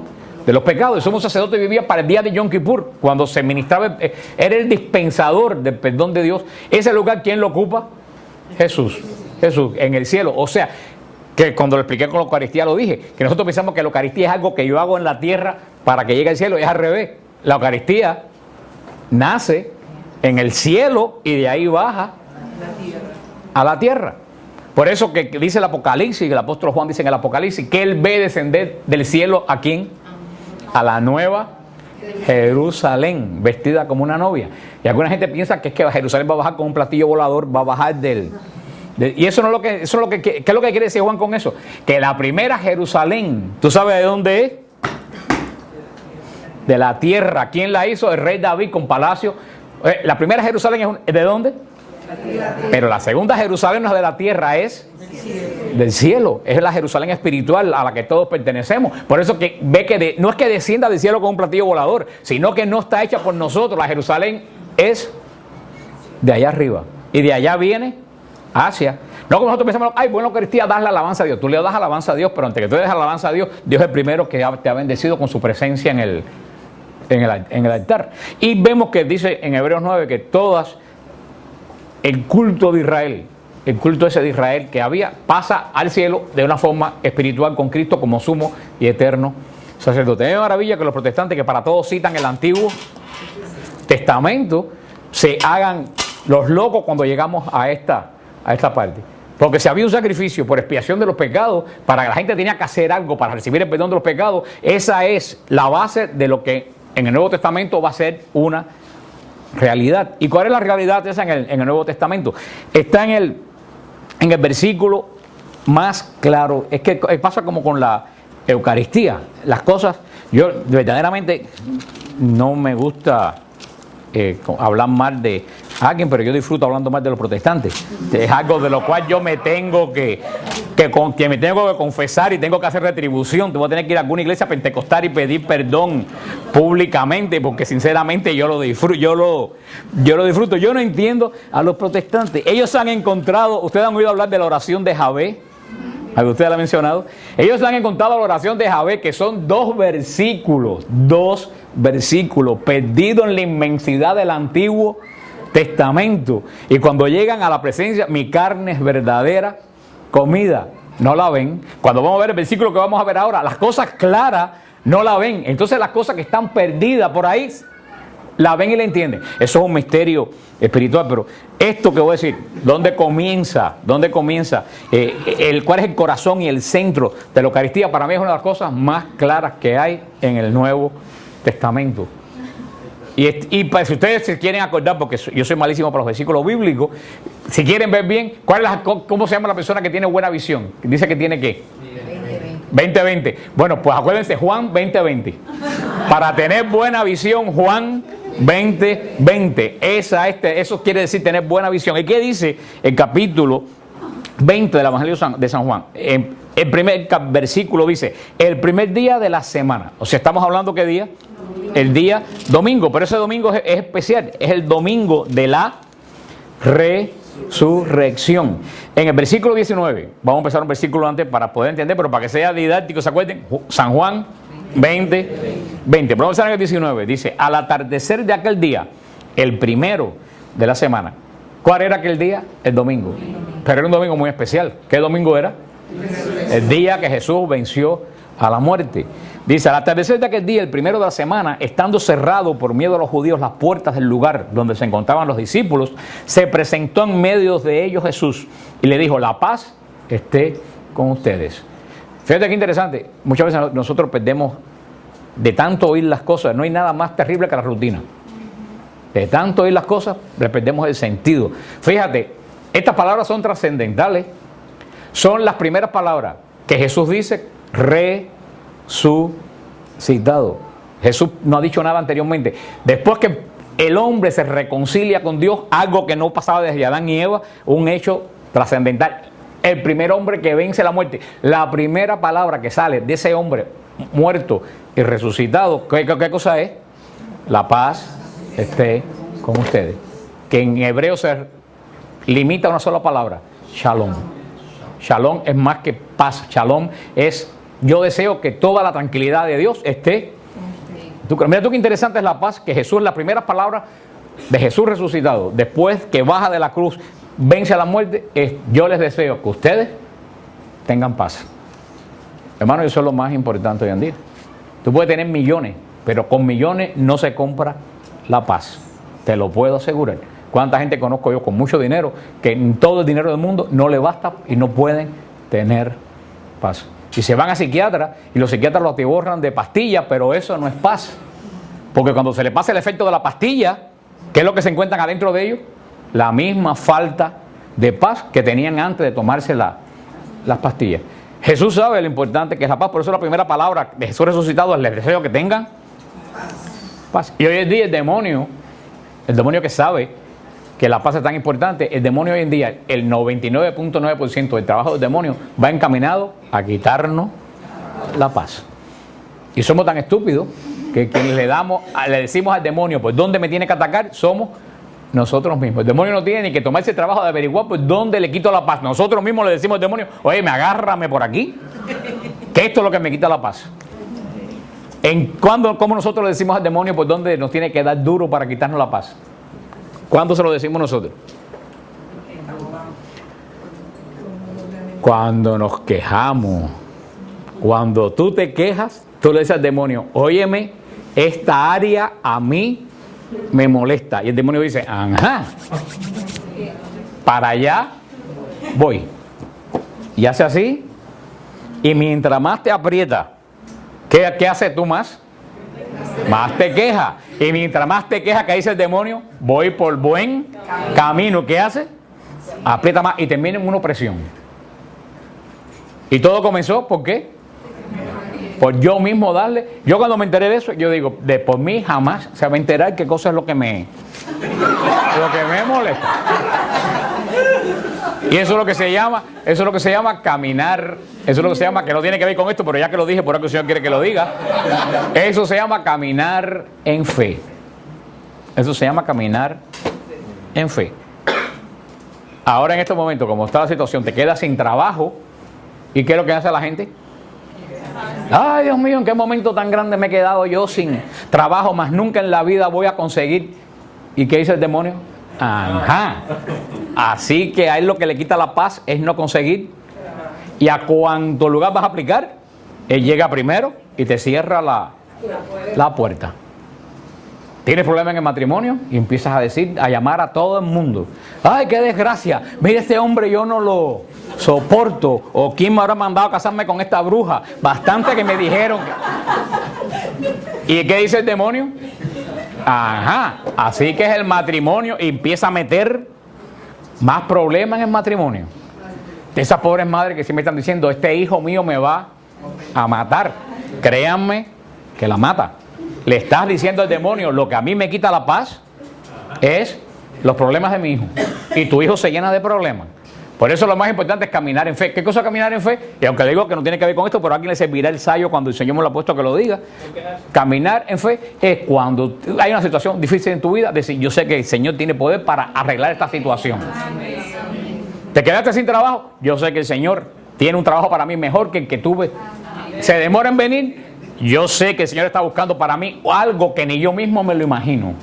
de los pecados. El sumo sacerdote vivía para el día de Yom Kippur, cuando se ministraba, era el dispensador del perdón de Dios. Ese lugar, ¿quién lo ocupa? Jesús, en el cielo. O sea, que cuando lo expliqué con la Eucaristía lo dije, que nosotros pensamos que la Eucaristía es algo que yo hago en la tierra para que llegue al cielo, es al revés. La Eucaristía nace en el cielo y de ahí baja a la tierra. Por eso que dice el Apocalipsis, que el apóstol Juan dice en el Apocalipsis, que él ve descender del cielo ¿a quién? A la nueva Jerusalén, vestida como una novia. Y alguna gente piensa que es que Jerusalén va a bajar con un platillo volador, va a bajar y eso no es lo que, eso es lo que, ¿qué es lo que quiere decir Juan con eso? Que la primera Jerusalén, ¿tú sabes de dónde es? De la tierra. ¿Quién la hizo? El rey David con palacio. La primera Jerusalén es ¿de dónde? Pero la segunda Jerusalén no es de la tierra, es del cielo. Es la Jerusalén espiritual a la que todos pertenecemos. Por eso que ve que no es que descienda del cielo con un platillo volador, sino que no está hecha por nosotros. La Jerusalén es de allá arriba y de allá viene hacia. No como nosotros pensamos, ay, bueno, Eucaristía, das la alabanza a Dios. Tú le das alabanza a Dios, pero antes que tú le des alabanza a Dios, Dios es el primero que te ha bendecido con su presencia en el altar. Y vemos que dice en Hebreos 9 que el culto de Israel el culto ese de Israel que había, pasa al cielo de una forma espiritual con Cristo como sumo y eterno sacerdote. Es maravilla que los protestantes, que para todos citan el Antiguo Testamento, se hagan los locos cuando llegamos a esta parte. Porque si había un sacrificio por expiación de los pecados, para que la gente tenía que hacer algo para recibir el perdón de los pecados, esa es la base de lo que en el Nuevo Testamento va a ser una realidad. ¿Y cuál es la realidad esa en el Nuevo Testamento? Está en el versículo más claro. Es que pasa como con la Eucaristía. Las cosas, yo verdaderamente no me gusta hablar mal de alguien, pero yo disfruto hablando mal de los protestantes. Es algo de lo cual yo me tengo que confesar y tengo que hacer retribución. Tengo que tener que ir a alguna iglesia pentecostal y pedir perdón públicamente, porque sinceramente yo lo disfruto. Yo lo disfruto. Yo no entiendo a los protestantes. Ellos han encontrado, ustedes han oído hablar de la oración de Javé. ¿Algo usted lo ha mencionado? Ellos han encontrado la oración de Javé, que son dos versículos perdidos en la inmensidad del Antiguo Testamento. Y cuando llegan a la presencia, mi carne es verdadera comida, no la ven. Cuando vamos a ver el versículo que vamos a ver ahora, las cosas claras no la ven. Entonces las cosas que están perdidas por ahí, la ven y la entienden. Eso es un misterio espiritual. Pero esto que voy a decir, ¿dónde comienza? ¿Cuál es el corazón y el centro de la Eucaristía? Para mí es una de las cosas más claras que hay en el Nuevo Testamento. Y pues, si ustedes se quieren acordar, porque yo soy malísimo para los versículos bíblicos, si quieren ver bien, ¿cómo se llama la persona que tiene buena visión? Dice que tiene ¿qué? 20-20. Bueno, pues acuérdense, Juan 20-20. Para tener buena visión, Juan 20-20. Eso quiere decir tener buena visión. ¿Y qué dice el capítulo 20 del Evangelio de San Juan? El primer versículo dice, el primer día de la semana. O sea, estamos hablando ¿qué día? El día domingo. Pero ese domingo es especial. Es el domingo de la resurrección. En el versículo 19, vamos a empezar un versículo antes para poder entender, pero para que sea didáctico, ¿se acuerden? San Juan 20. Pero vamos a ver en el 19. Dice, al atardecer de aquel día, el primero de la semana. ¿Cuál era aquel día? El domingo. Pero era un domingo muy especial. ¿Qué domingo era? El día que Jesús venció a la muerte. Dice, al atardecer de aquel día, el primero de la semana, estando cerrado por miedo a los judíos las puertas del lugar donde se encontraban los discípulos, se presentó en medio de ellos Jesús y le dijo, la paz esté con ustedes. Fíjate qué interesante, muchas veces nosotros perdemos, de tanto oír las cosas, no hay nada más terrible que la rutina. De tanto oír las cosas, le perdemos el sentido. Fíjate, estas palabras son trascendentales, son las primeras palabras que Jesús dice, resucitado. Jesús no ha dicho nada anteriormente. Después que el hombre se reconcilia con Dios, algo que no pasaba desde Adán y Eva, un hecho trascendental. El primer hombre que vence la muerte. La primera palabra que sale de ese hombre muerto y resucitado, ¿qué cosa es? La paz esté con ustedes. Que en hebreo se limita a una sola palabra, shalom. Shalom es más que paz. Shalom es, yo deseo que toda la tranquilidad de Dios esté. Mira tú qué interesante es la paz, que Jesús, la primera palabra de Jesús resucitado, después que baja de la cruz, vence a la muerte, es, yo les deseo que ustedes tengan paz. Hermano, eso es lo más importante hoy en día. Tú puedes tener millones, pero con millones no se compra la paz. Te lo puedo asegurar. ¿Cuánta gente conozco yo con mucho dinero que en todo el dinero del mundo no le basta y no pueden tener paz? Y se van a psiquiatras y los psiquiatras los atiborran de pastillas, pero eso no es paz. Porque cuando se le pasa el efecto de la pastilla, ¿qué es lo que se encuentran adentro de ellos? La misma falta de paz que tenían antes de tomarse las pastillas. Jesús sabe lo importante que es la paz, por eso la primera palabra de Jesús resucitado es les deseo que tengan paz. Y hoy en día el demonio que sabe que la paz es tan importante, el demonio hoy en día, el 99.9% del trabajo del demonio va encaminado a quitarnos la paz. Y somos tan estúpidos que quienes le decimos al demonio, pues ¿dónde me tiene que atacar? Somos nosotros mismos. El demonio no tiene ni que tomarse el trabajo de averiguar pues dónde le quito la paz. Nosotros mismos le decimos al demonio, oye, agárrame por aquí, que esto es lo que me quita la paz. ¿Cómo nosotros le decimos al demonio pues dónde nos tiene que dar duro para quitarnos la paz? ¿Cuándo se lo decimos nosotros? Cuando nos quejamos, cuando tú te quejas, tú le dices al demonio, óyeme, esta área a mí me molesta. Y el demonio dice, ajá, para allá voy. Y hace así, y mientras más te aprieta, ¿qué haces tú más? Más te quejas. Y mientras más te quejas, ¿qué dice el demonio? Voy por buen camino. ¿Qué hace? Aprieta más y termina en una opresión. Y todo comenzó, ¿por qué? Por yo mismo darle. Yo cuando me enteré de eso, yo digo, de por mí jamás se va a enterar qué cosa es lo que me molesta. Y eso es lo que se llama caminar. Eso es lo que se llama, que no tiene que ver con esto, pero ya que lo dije, por algo el Señor quiere que lo diga. Eso se llama caminar en fe. Eso se llama caminar en fe. Ahora en este momento, como está la situación, te quedas sin trabajo. ¿Y qué es lo que hace la gente? Ay, Dios mío, ¿en qué momento tan grande me he quedado yo sin trabajo? Más nunca en la vida voy a conseguir. ¿Y qué dice el demonio? Ajá. Así que a él lo que le quita la paz es no conseguir. Y a cuánto lugar vas a aplicar, él llega primero y te cierra la puerta. Tienes problemas en el matrimonio y empiezas a decir, a llamar a todo el mundo. Ay, qué desgracia. Mira, este hombre yo no lo soporto. O quién me habrá mandado a casarme con esta bruja. Bastante que me dijeron. ¿Y qué dice el demonio? Ajá, así que es el matrimonio y empieza a meter más problemas en el matrimonio. De esas pobres madres que siempre están diciendo, este hijo mío me va a matar. Créanme que la mata. Le estás diciendo al demonio, lo que a mí me quita la paz es los problemas de mi hijo. Y tu hijo se llena de problemas. Por eso lo más importante es caminar en fe. ¿Qué cosa es caminar en fe? Y aunque digo que no tiene que ver con esto, pero a alguien le servirá el sayo cuando el Señor me lo ha puesto que lo diga. Caminar en fe es cuando hay una situación difícil en tu vida, decir, yo sé que el Señor tiene poder para arreglar esta situación. ¿Te quedaste sin trabajo? Yo sé que el Señor tiene un trabajo para mí mejor que el que tuve. ¿Se demora en venir? Yo sé que el Señor está buscando para mí algo que ni yo mismo me lo imagino.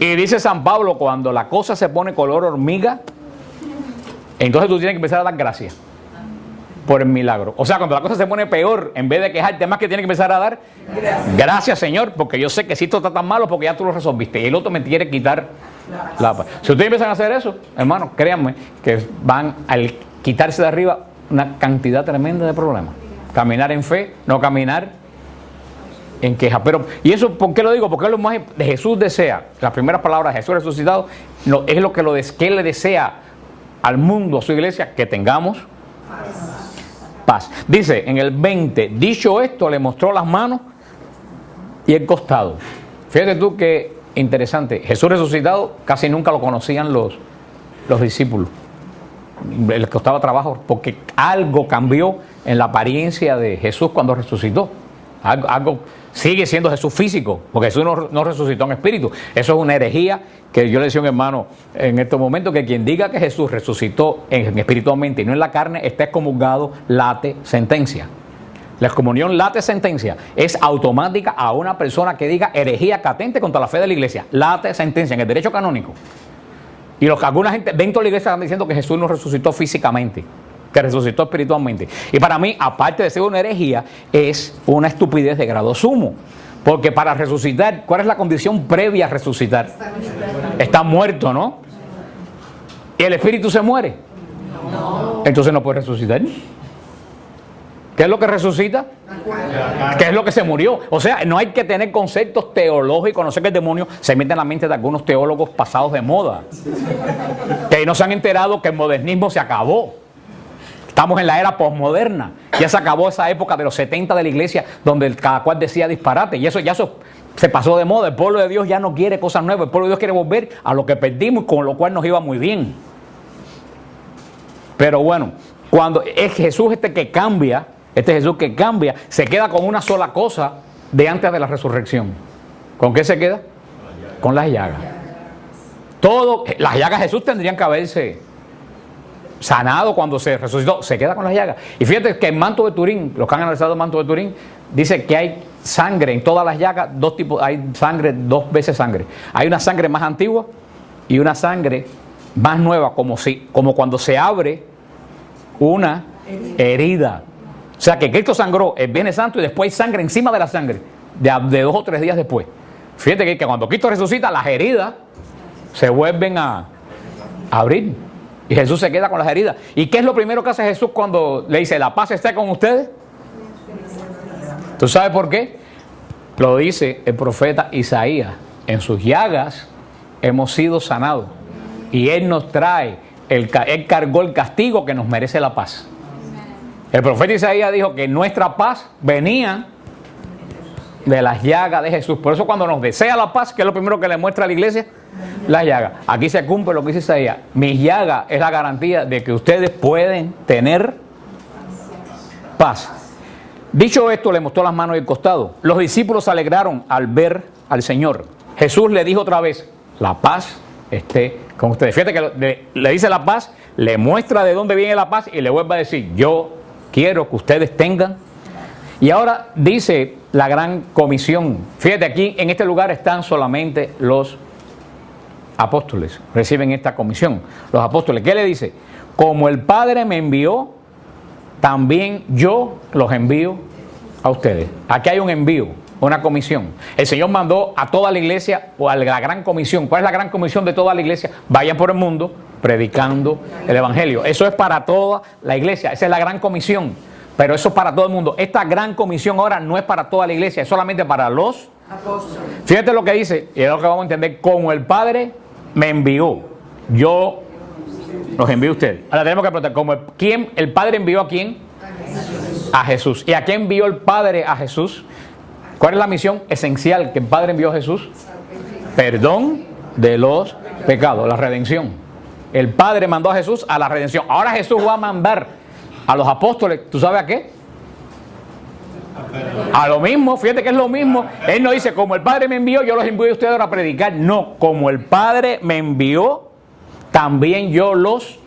Y dice San Pablo, cuando la cosa se pone color hormiga, entonces tú tienes que empezar a dar gracias por el milagro. O sea, cuando la cosa se pone peor, en vez de quejarte, más que tienes que empezar a dar gracias, Señor, porque yo sé que si esto está tan malo, porque ya tú lo resolviste. Y el otro me quiere quitar la paz. Si ustedes empiezan a hacer eso, hermanos, créanme que van al quitarse de arriba una cantidad tremenda de problemas. Caminar en fe, no caminar en queja. Pero, ¿y eso por qué lo digo? Porque es lo más de Jesús desea. Las primeras palabras de Jesús resucitado es lo que él le desea al mundo, a su iglesia, que tengamos paz. Dice en el 20, dicho esto, le mostró las manos y el costado. Fíjate tú que interesante. Jesús resucitado casi nunca lo conocían los discípulos. Les costaba trabajo porque algo cambió en la apariencia de Jesús cuando resucitó. Algo sigue siendo Jesús físico, porque Jesús no resucitó en espíritu. Eso es una herejía que yo le decía a un hermano en estos momentos, que quien diga que Jesús resucitó espiritualmente y no en la carne, está excomulgado, late sentencia. La excomunión late sentencia es automática a una persona que diga herejía que atente contra la fe de la iglesia. Late sentencia en el derecho canónico. Y alguna gente dentro de la iglesia están diciendo que Jesús no resucitó físicamente, que resucitó espiritualmente. Y para mí, aparte de ser una herejía, es una estupidez de grado sumo. Porque para resucitar, ¿cuál es la condición previa a resucitar? Está muerto, ¿no? ¿Y el espíritu se muere? No. Entonces no puede resucitar. ¿Qué es lo que resucita? ¿Qué es lo que se murió? O sea, no hay que tener conceptos teológicos. No sé que el demonio se mete en la mente de algunos teólogos pasados de moda, que no se han enterado que el modernismo se acabó. Estamos en la era posmoderna. Ya se acabó esa época de los 70 de la iglesia, donde cada cual decía disparate. Y eso se pasó de moda. El pueblo de Dios ya no quiere cosas nuevas. El pueblo de Dios quiere volver a lo que perdimos, con lo cual nos iba muy bien. Pero bueno, cuando es Jesús que cambia, Jesús que cambia, se queda con una sola cosa de antes de la resurrección. ¿Con qué se queda? Con las llagas. Las llagas de Jesús tendrían que haberse sanado cuando se resucitó. Se queda con las llagas. Y fíjate que el manto de Turín, los que han analizado el manto de Turín, dice que hay sangre en todas las llagas, hay sangre, 2 veces sangre. Hay una sangre más antigua y una sangre más nueva, como cuando se abre una herida. O sea que Cristo sangró el Viernes Santo y después hay sangre encima de la sangre, de 2 o 3 días después. Fíjate que cuando Cristo resucita, las heridas se vuelven a abrir y Jesús se queda con las heridas. ¿Y qué es lo primero que hace Jesús cuando le dice, la paz está con ustedes? ¿Tú sabes por qué? Lo dice el profeta Isaías, en sus llagas hemos sido sanados y Él nos trae, Él cargó el castigo que nos merece la paz. El profeta Isaías dijo que nuestra paz venía de las llagas de Jesús. Por eso cuando nos desea la paz, que es lo primero que le muestra a la iglesia, las llagas. Aquí se cumple lo que dice Isaías. Mis llagas es la garantía de que ustedes pueden tener paz. Dicho esto, le mostró las manos y el costado. Los discípulos se alegraron al ver al Señor. Jesús le dijo otra vez, la paz esté con ustedes. Fíjate que le dice la paz, le muestra de dónde viene la paz y le vuelve a decir, yo quiero que ustedes tengan. Y ahora dice la gran comisión. Fíjate, aquí en este lugar están solamente los apóstoles. Reciben esta comisión. Los apóstoles, ¿qué le dice? Como el Padre me envió, también yo los envío a ustedes. Aquí hay un envío, una comisión. El Señor mandó a toda la iglesia, o a la gran comisión. ¿Cuál es la gran comisión de toda la iglesia? Vayan por el mundo predicando el Evangelio. Eso es para toda la iglesia. Esa es la gran comisión. Pero eso es para todo el mundo. Esta gran comisión ahora no es para toda la iglesia, es solamente para los apóstoles. Fíjate lo que dice, y es lo que vamos a entender. Como el Padre me envió, yo los envío a ustedes. Ahora tenemos que preguntar, ¿quién el Padre envió a quién? A Jesús. ¿Y a quién envió el Padre a Jesús? ¿Cuál es la misión esencial que el Padre envió a Jesús? Perdón de los pecados, la redención. El Padre mandó a Jesús a la redención. Ahora Jesús va a mandar a los apóstoles, ¿tú sabes a qué? A lo mismo, fíjate que es lo mismo. Él no dice, como el Padre me envió, yo los envío a ustedes ahora a predicar. No, como el Padre me envió, también yo los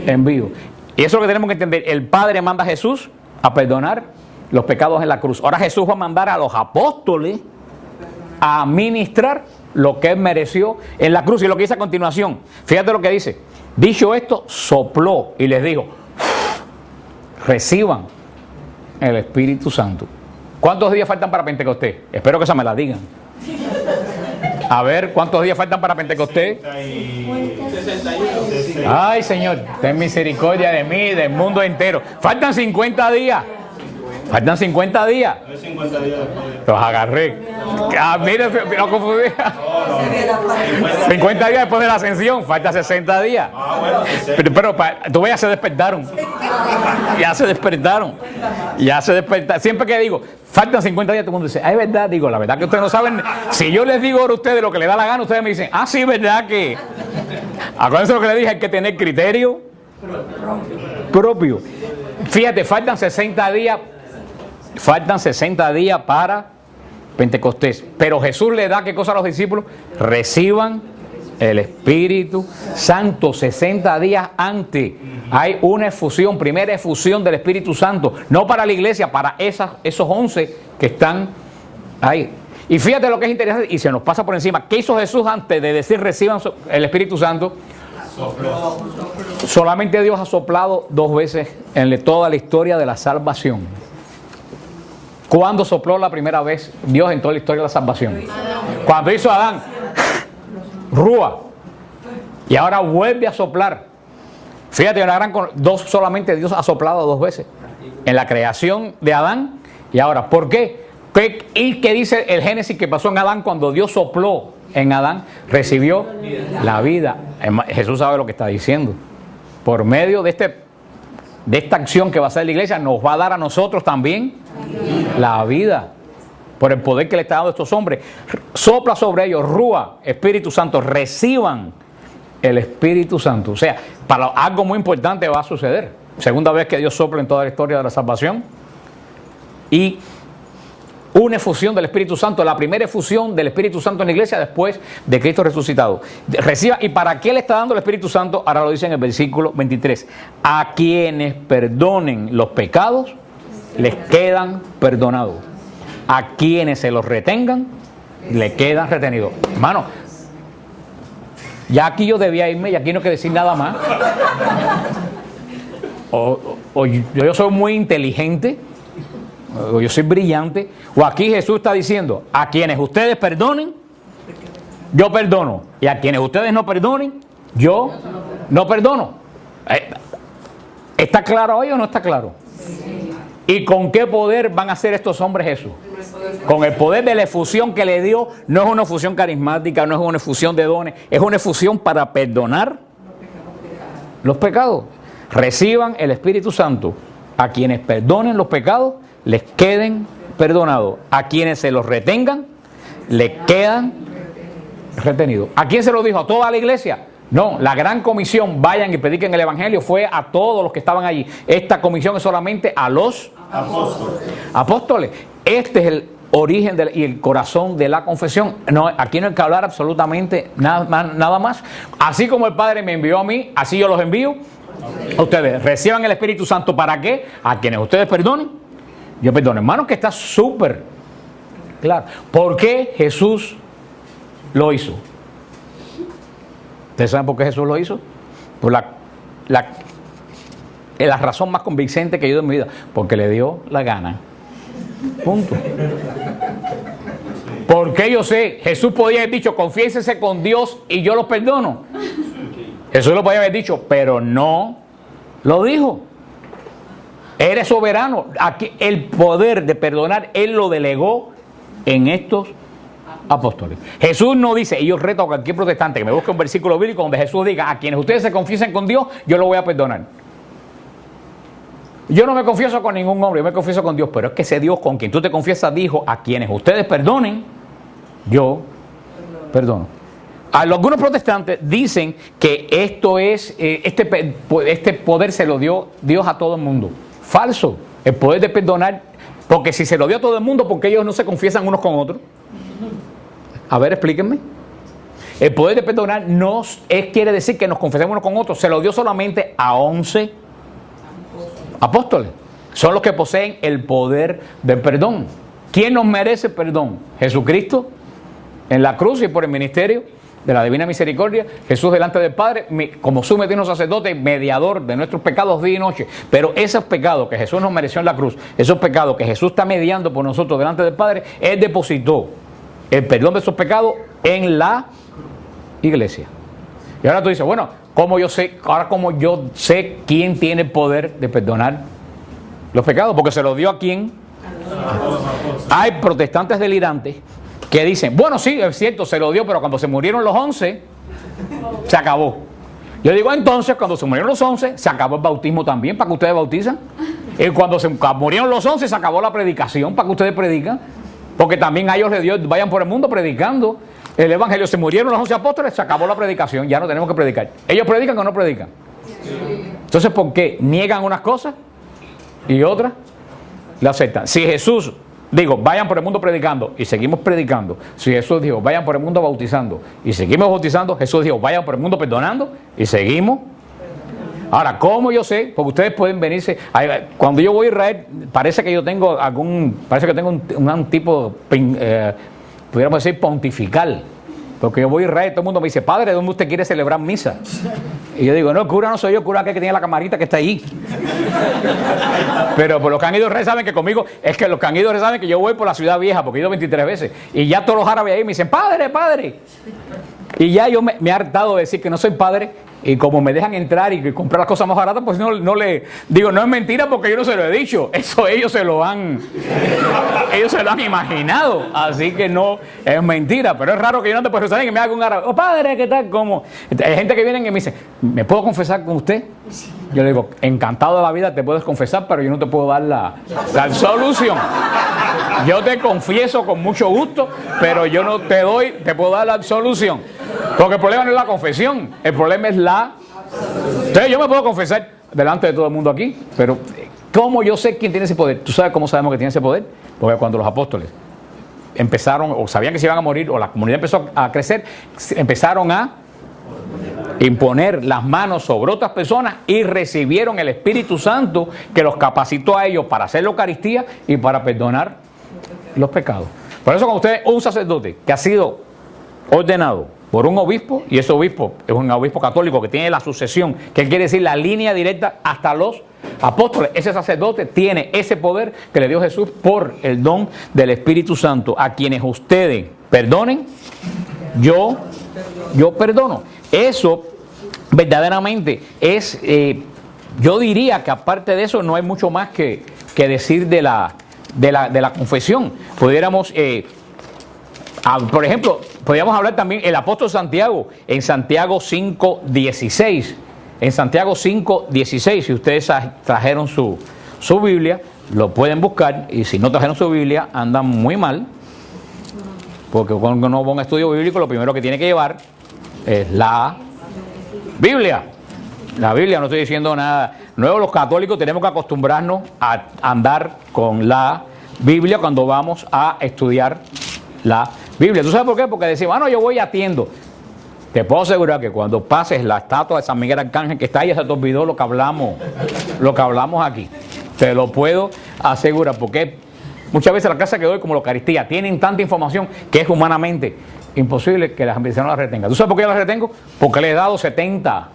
envío. Y eso es lo que tenemos que entender. El Padre manda a Jesús a perdonar los pecados en la cruz. Ahora Jesús va a mandar a los apóstoles a ministrar lo que Él mereció en la cruz. Y lo que dice a continuación, fíjate lo que dice. Dicho esto, sopló y les dijo, reciban el Espíritu Santo. ¿Cuántos días faltan para Pentecostés? Espero que esa me la digan. A ver, ¿cuántos días faltan para Pentecostés?
61.
Ay, Señor, ten misericordia de mí, del mundo entero. Faltan 50 días. Faltan 50 días.
No es 50 días después.
Los agarré. Ah, mira, lo confundí. 50 días después de la ascensión. Falta 60 días.
Ah, bueno,
Pero tú ves, ya se despertaron. Ya se despertaron. Ya se despertaron. Siempre que digo, faltan 50 días, todo el mundo dice, ah, es verdad. Digo, la verdad que ustedes no saben. Si yo les digo ahora a ustedes lo que les da la gana, ustedes me dicen, ah, sí, verdad que. Acuérdense lo que les dije, hay que tener criterio propio. Fíjate, faltan 60 días. Faltan 60 días para Pentecostés. Pero Jesús le da, ¿qué cosa a los discípulos? Reciban el Espíritu Santo 60 días antes. Hay una efusión, primera efusión del Espíritu Santo. No para la iglesia, para esos 11 que están ahí. Y fíjate lo que es interesante, y se nos pasa por encima. ¿Qué hizo Jesús antes de decir reciban el Espíritu Santo?
sopló.
Solamente Dios ha soplado 2 veces en toda la historia de la salvación. ¿Cuándo sopló la primera vez Dios en toda la historia de la salvación? Cuando hizo a Adán, Rúa. Y ahora vuelve a soplar. Fíjate, solamente Dios ha soplado 2 veces. En la creación de Adán y ahora. ¿Por qué? ¿Y qué dice el Génesis que pasó en Adán cuando Dios sopló en Adán? Recibió la vida. Jesús sabe lo que está diciendo. Por medio de esta acción que va a hacer la iglesia, nos va a dar a nosotros también la vida. Por el poder que le está dando a estos hombres. Sopla sobre ellos, Rúa, Espíritu Santo, reciban el Espíritu Santo. O sea, para algo muy importante va a suceder. Segunda vez que Dios sopla en toda la historia de la salvación. Y una efusión del Espíritu Santo, la primera efusión del Espíritu Santo en la iglesia después de Cristo resucitado. Reciba, ¿y para qué le está dando el Espíritu Santo? Ahora lo dice en el versículo 23. A quienes perdonen los pecados, les quedan perdonados. A quienes se los retengan, le quedan retenidos. Hermano, ya aquí yo debía irme y aquí no hay que decir nada más. o yo soy muy inteligente, o yo soy brillante, o aquí Jesús está diciendo, a quienes ustedes perdonen, yo perdono, y a quienes ustedes no perdonen, yo no perdono. ¿Está claro hoy o no está claro? ¿Y con qué poder van a hacer estos hombres Jesús? Con el poder de la efusión que le dio. No es una efusión carismática, no es una efusión de dones, es una efusión para perdonar los pecados. Reciban el Espíritu Santo. A quienes perdonen los pecados, les queden perdonados. A quienes se los retengan, les quedan retenidos. ¿A quién se lo dijo? ¿A toda la iglesia? No, la gran comisión, vayan y prediquen el Evangelio, fue a todos los que estaban allí. Esta comisión es solamente a los apóstoles. Este es el origen y el corazón de la confesión. No, aquí no hay que hablar absolutamente nada más. Así como el Padre me envió a mí, así yo los envío a ustedes. Reciban el Espíritu Santo. ¿Para qué? A quienes ustedes perdonen, yo perdono. Hermanos, que está súper claro. ¿Por qué Jesús lo hizo? ¿Ustedes saben por qué Jesús lo hizo? Por la razón más convincente que yo he oído en mi vida. Porque le dio la gana. Punto. Porque yo sé, Jesús podía haber dicho, confiésese con Dios y yo los perdono. Jesús lo podía haber dicho, pero no lo dijo. Él es soberano. Aquí el poder de perdonar, Él lo delegó en estos apóstoles. Jesús no dice, y yo reto a cualquier protestante que me busque un versículo bíblico donde Jesús diga, a quienes ustedes se confiesen con Dios, yo lo voy a perdonar. Yo no me confieso con ningún hombre, yo me confieso con Dios, pero es que ese Dios con quien tú te confiesas dijo, a quienes ustedes perdonen, yo perdono. Algunos protestantes dicen que esto es, este poder se lo dio Dios a todo el mundo. Falso. El poder de perdonar, porque si se lo dio a todo el mundo, ¿por qué ellos no se confiesan unos con otros? A ver, explíquenme. El poder de perdonar no quiere decir que nos confesemos unos con otros. Se lo dio solamente a 11 apóstoles. Son los que poseen el poder del perdón. ¿Quién nos merece perdón? Jesucristo en la cruz y por el ministerio de la divina misericordia. Jesús delante del Padre, como sumo eterno sacerdote, mediador de nuestros pecados día y noche. Pero esos pecados que Jesús nos mereció en la cruz, esos pecados que Jesús está mediando por nosotros delante del Padre, Él depositó el perdón de esos pecados en la iglesia. Y ahora tú dices, bueno, ¿cómo yo sé quién tiene el poder de perdonar los pecados? Porque se lo dio a quién. Hay protestantes delirantes que dicen, bueno, sí, es cierto, se lo dio, pero cuando se murieron los 11, se acabó. Yo digo, entonces, cuando se murieron los 11, se acabó el bautismo también, para que ustedes bautizan. Y cuando se murieron los 11, se acabó la predicación, para que ustedes predican. Porque también a ellos les dio, vayan por el mundo predicando el Evangelio. Se murieron los 11 apóstoles, se acabó la predicación, ya no tenemos que predicar. ¿Ellos predican o no predican? Sí. Entonces, ¿por qué niegan unas cosas y otras la aceptan? Si Jesús vayan por el mundo predicando y seguimos predicando. Si Jesús dijo, vayan por el mundo bautizando y seguimos bautizando, Jesús dijo, vayan por el mundo perdonando y seguimos. Ahora, ¿cómo yo sé? Porque ustedes pueden venirse. Cuando yo voy a Israel, parece que yo tengo un tipo, pudiéramos decir, pontifical. Porque yo voy a Israel, todo el mundo me dice, padre, ¿dónde usted quiere celebrar misa? Y yo digo, no, cura no soy yo, cura que tiene la camarita que está ahí. Pero por los que han ido a Israel saben que conmigo, es que los que han ido a Israel saben que yo voy por la ciudad vieja, porque he ido 23 veces. Y ya todos los árabes ahí me dicen, padre, padre. Y ya yo me he hartado de decir que no soy padre. Y como me dejan entrar y comprar las cosas más baratas, pues no le digo, no es mentira porque yo no se lo he dicho. Eso ellos se lo han imaginado. Así que no es mentira. Pero es raro que yo no te pueda rezar y que me haga un árabe. Oh, padre, ¿qué tal? ¿Cómo? Hay gente que viene y me dice, ¿me puedo confesar con usted? Yo le digo, encantado de la vida, te puedes confesar, pero yo no te puedo dar la absolución. Yo te confieso con mucho gusto, pero yo no te puedo dar la absolución. Porque el problema no es la confesión, el problema es Entonces yo me puedo confesar delante de todo el mundo aquí, pero ¿cómo yo sé quién tiene ese poder? ¿Tú sabes cómo sabemos que tiene ese poder? Porque cuando los apóstoles empezaron, o sabían que se iban a morir, o la comunidad empezó a crecer, empezaron a imponer las manos sobre otras personas y recibieron el Espíritu Santo que los capacitó a ellos para hacer la Eucaristía y para perdonar los pecados. Por eso cuando usted es un sacerdote que ha sido ordenado por un obispo, y ese obispo es un obispo católico que tiene la sucesión, que quiere decir la línea directa hasta los apóstoles. Ese sacerdote tiene ese poder que le dio Jesús por el don del Espíritu Santo. A quienes ustedes perdonen, yo perdono. Eso verdaderamente es, yo diría que aparte de eso no hay mucho más que decir de la confesión. Pudiéramos, por ejemplo, podríamos hablar también el apóstol Santiago, en Santiago 5:16. En Santiago 5:16, si ustedes trajeron su Biblia, lo pueden buscar, y si no trajeron su Biblia, andan muy mal, porque cuando uno va a un estudio bíblico, lo primero que tiene que llevar es la Biblia. La Biblia, no estoy diciendo nada nuevo. Los católicos tenemos que acostumbrarnos a andar con la Biblia cuando vamos a estudiar la Biblia. ¿Tú sabes por qué? Porque decimos, yo voy atiendo. Te puedo asegurar que cuando pases la estatua de San Miguel Arcángel que está ahí, ya se te olvidó lo que hablamos aquí. Te lo puedo asegurar, porque muchas veces la clase que doy, como la Eucaristía, tienen tanta información que es humanamente imposible que la gente no la retenga. ¿Tú sabes por qué yo la retengo? Porque le he dado 70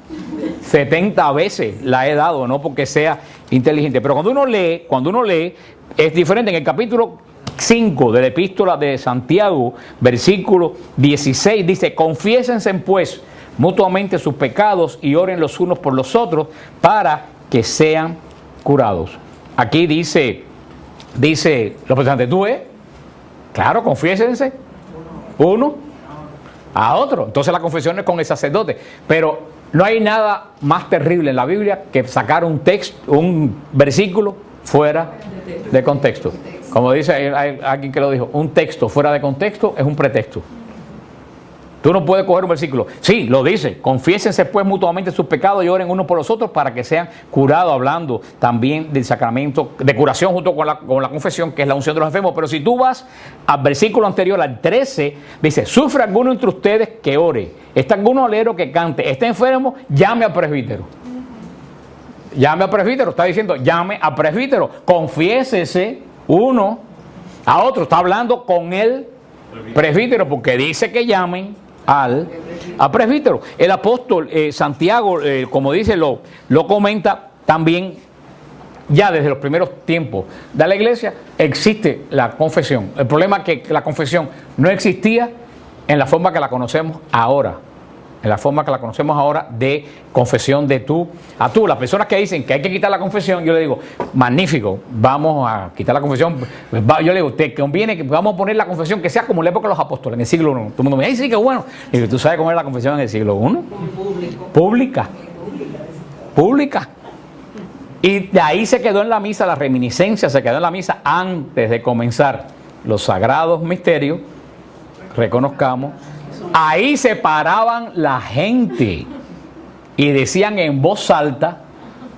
veces la he dado, no porque sea inteligente. Pero cuando uno lee, es diferente. En el capítulo 5 de la epístola de Santiago, versículo 16, dice: confiésense pues mutuamente sus pecados y oren los unos por los otros para que sean curados. Aquí dice los protestantes, ¿tú ves? Claro, confiésense uno a otro. Entonces la confesión es con el sacerdote. Pero no hay nada más terrible en la Biblia que sacar un versículo fuera de contexto. Como dice hay alguien que lo dijo, un texto fuera de contexto es un pretexto. Tú no puedes coger un versículo. Sí, lo dice. Confiésense pues mutuamente sus pecados y oren unos por los otros para que sean curados, hablando también del sacramento de curación junto con la confesión, que es la unción de los enfermos. Pero si tú vas al versículo anterior, al 13, dice: sufre alguno entre ustedes que ore, está alguno alero que cante, está enfermo, llame al presbítero. Llame al presbítero, está diciendo, llame al presbítero. Confiésese uno a otro. Está hablando con el presbítero, porque dice que llamen al presbítero. El apóstol Santiago, como dice, lo comenta también. Ya desde los primeros tiempos de la iglesia existe la confesión. El problema es que la confesión no existía en la forma que la conocemos ahora. En la forma que la conocemos ahora de confesión de tú a tú. Las personas que dicen que hay que quitar la confesión, yo le digo, magnífico, vamos a quitar la confesión. Yo le digo, te conviene que vamos a poner la confesión que sea como en la época de los apóstoles, en el siglo I. Todo el mundo me dice, sí, qué bueno. Y tú sabes cómo es la confesión en el siglo I. Pública. Y de ahí se quedó en la misa, la reminiscencia se quedó en la misa antes de comenzar los sagrados misterios. Reconozcamos. Ahí se paraban la gente y decían en voz alta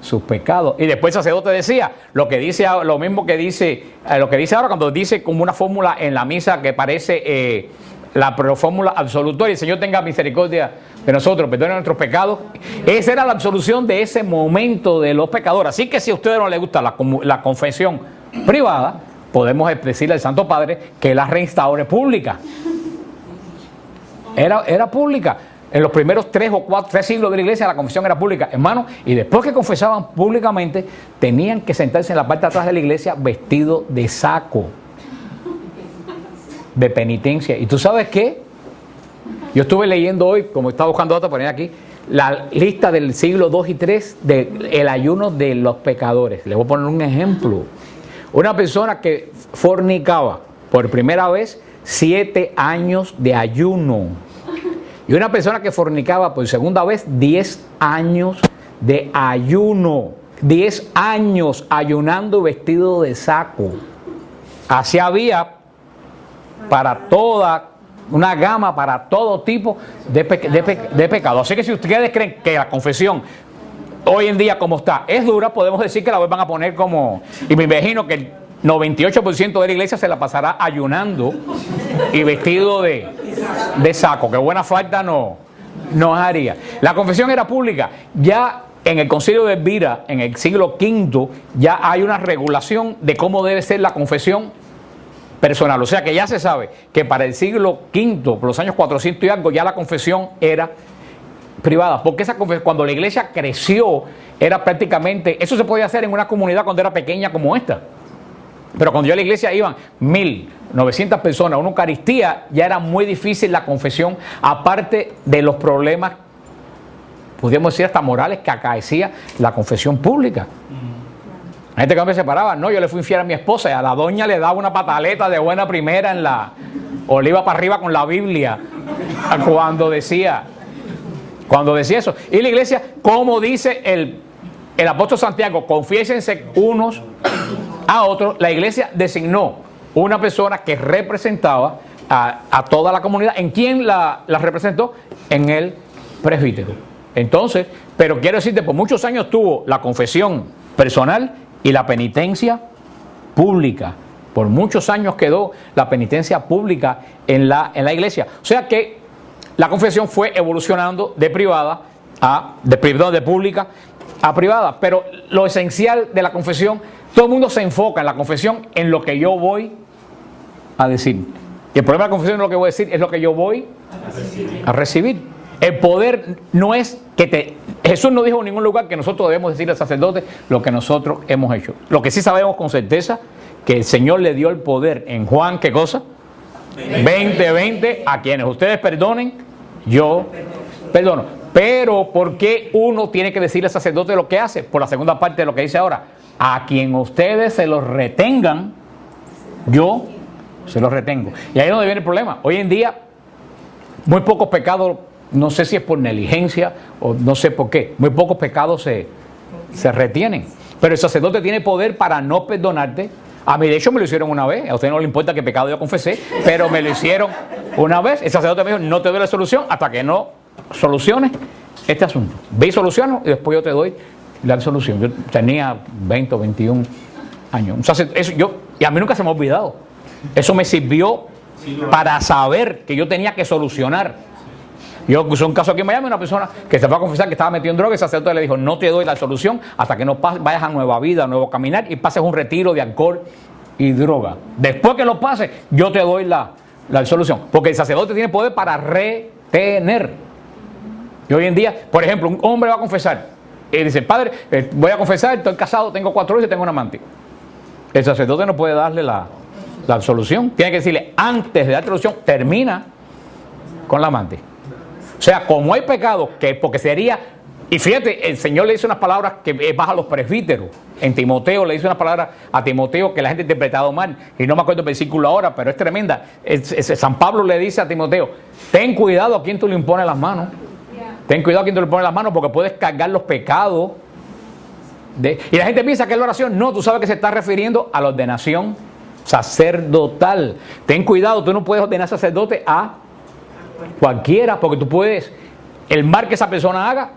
sus pecados. Y después el sacerdote decía lo mismo que dice ahora, cuando dice como una fórmula en la misa que parece la fórmula absolutoria: el Señor tenga misericordia de nosotros, perdone nuestros pecados. Esa era la absolución de ese momento de los pecadores. Así que si a ustedes no les gusta la confesión privada, podemos decirle al Santo Padre que la reinstaure pública. Era pública. En los primeros 3 siglos de la iglesia la confesión era pública, hermano, y después que confesaban públicamente tenían que sentarse en la parte de atrás de la iglesia vestido de saco de penitencia. ¿Y tú sabes qué? Yo estuve leyendo hoy, como estaba buscando otra, poner aquí la lista del siglo II y III del ayuno de los pecadores. Les voy a poner un ejemplo. Una persona que fornicaba por primera vez, 7 años de ayuno. Y una persona que fornicaba por segunda vez, 10 años de ayuno. 10 años ayunando vestido de saco. Así había una gama para todo tipo de pecado. Así que si ustedes creen que la confesión hoy en día como está es dura, podemos decir que la van a poner como... Y me imagino que el 98% de la iglesia se la pasará ayunando y vestido de saco, que buena falta no haría. La confesión era pública. Ya en el Concilio de Elvira, en el siglo V, ya hay una regulación de cómo debe ser la confesión personal. O sea que ya se sabe que para el siglo V, por los años 400 y algo, ya la confesión era privada. Porque esa confesión, cuando la iglesia creció, era prácticamente, eso se podía hacer en una comunidad cuando era pequeña como esta. Pero cuando ya a la iglesia iban 1.900 personas, una Eucaristía, ya era muy difícil la confesión, aparte de los problemas, podríamos decir hasta morales, que acaecía la confesión pública. La gente que me separaba, no, yo le fui infiel a mi esposa y a la doña le daba una pataleta de buena primera en la, o le iba para arriba con la Biblia cuando decía eso. Y la iglesia, como dice el apóstol Santiago, confiésense unos a otros, la iglesia designó una persona que representaba a toda la comunidad. ¿En quién la representó? En el presbítero. Entonces, pero quiero decirte, por muchos años tuvo la confesión personal y la penitencia pública. Por muchos años quedó la penitencia pública en la iglesia. O sea que la confesión fue evolucionando de privada de pública a privada. Pero lo esencial de la confesión, todo el mundo se enfoca en la confesión en lo que yo voy a decir. Y el problema de la confesión, lo que voy a decir, es lo que yo voy a recibir. El poder no es que Jesús no dijo en ningún lugar que nosotros debemos decirle al sacerdote lo que nosotros hemos hecho. Lo que sí sabemos con certeza, que el Señor le dio el poder en Juan, ¿qué cosa? 20:20, a quienes ustedes perdonen, yo perdono. Pero ¿por qué uno tiene que decirle al sacerdote lo que hace? Por la segunda parte de lo que dice ahora. A quien ustedes se los retengan, yo se los retengo. Y ahí es donde viene el problema. Hoy en día, muy pocos pecados, no sé si es por negligencia o no sé por qué, muy pocos pecados se retienen. Pero el sacerdote tiene poder para no perdonarte. A mí, de hecho, me lo hicieron una vez. A usted no le importa qué pecado yo confesé, pero me lo hicieron una vez. El sacerdote me dijo, no te doy la solución hasta que no soluciones este asunto. Ve y soluciono y después yo te doy la solución. Yo tenía 20 o 21 años. Y a mí nunca se me ha olvidado. Eso me sirvió para saber que yo tenía que solucionar. Yo usé un caso aquí en Miami, una persona que se fue a confesar que estaba metido en droga, y el sacerdote le dijo, no te doy la solución hasta que no vayas a Nueva Vida, a Nuevo Caminar y pases un retiro de alcohol y droga. Después que lo pases, yo te doy la solución. Porque el sacerdote tiene poder para retener. Y hoy en día, por ejemplo, un hombre va a confesar y dice, padre, voy a confesar, estoy casado, tengo 4 hijos y tengo un amante. El sacerdote no puede darle la solución. Tiene que decirle, antes de dar solución, termina con la amante. O sea, como hay pecado, porque sería, y fíjate, el Señor le dice unas palabras que baja a los presbíteros. En Timoteo le dice unas palabras a Timoteo que la gente ha interpretado mal, y no me acuerdo el versículo ahora, pero es tremenda. San Pablo le dice a Timoteo, ten cuidado a quien tú le impones las manos. Ten cuidado a quien tú le pones las manos, porque puedes cargar los pecados. Y la gente piensa que es la oración. No, tú sabes que se está refiriendo a la ordenación sacerdotal. Ten cuidado, tú no puedes ordenar sacerdote a cualquiera, porque tú puedes, el mal que esa persona haga,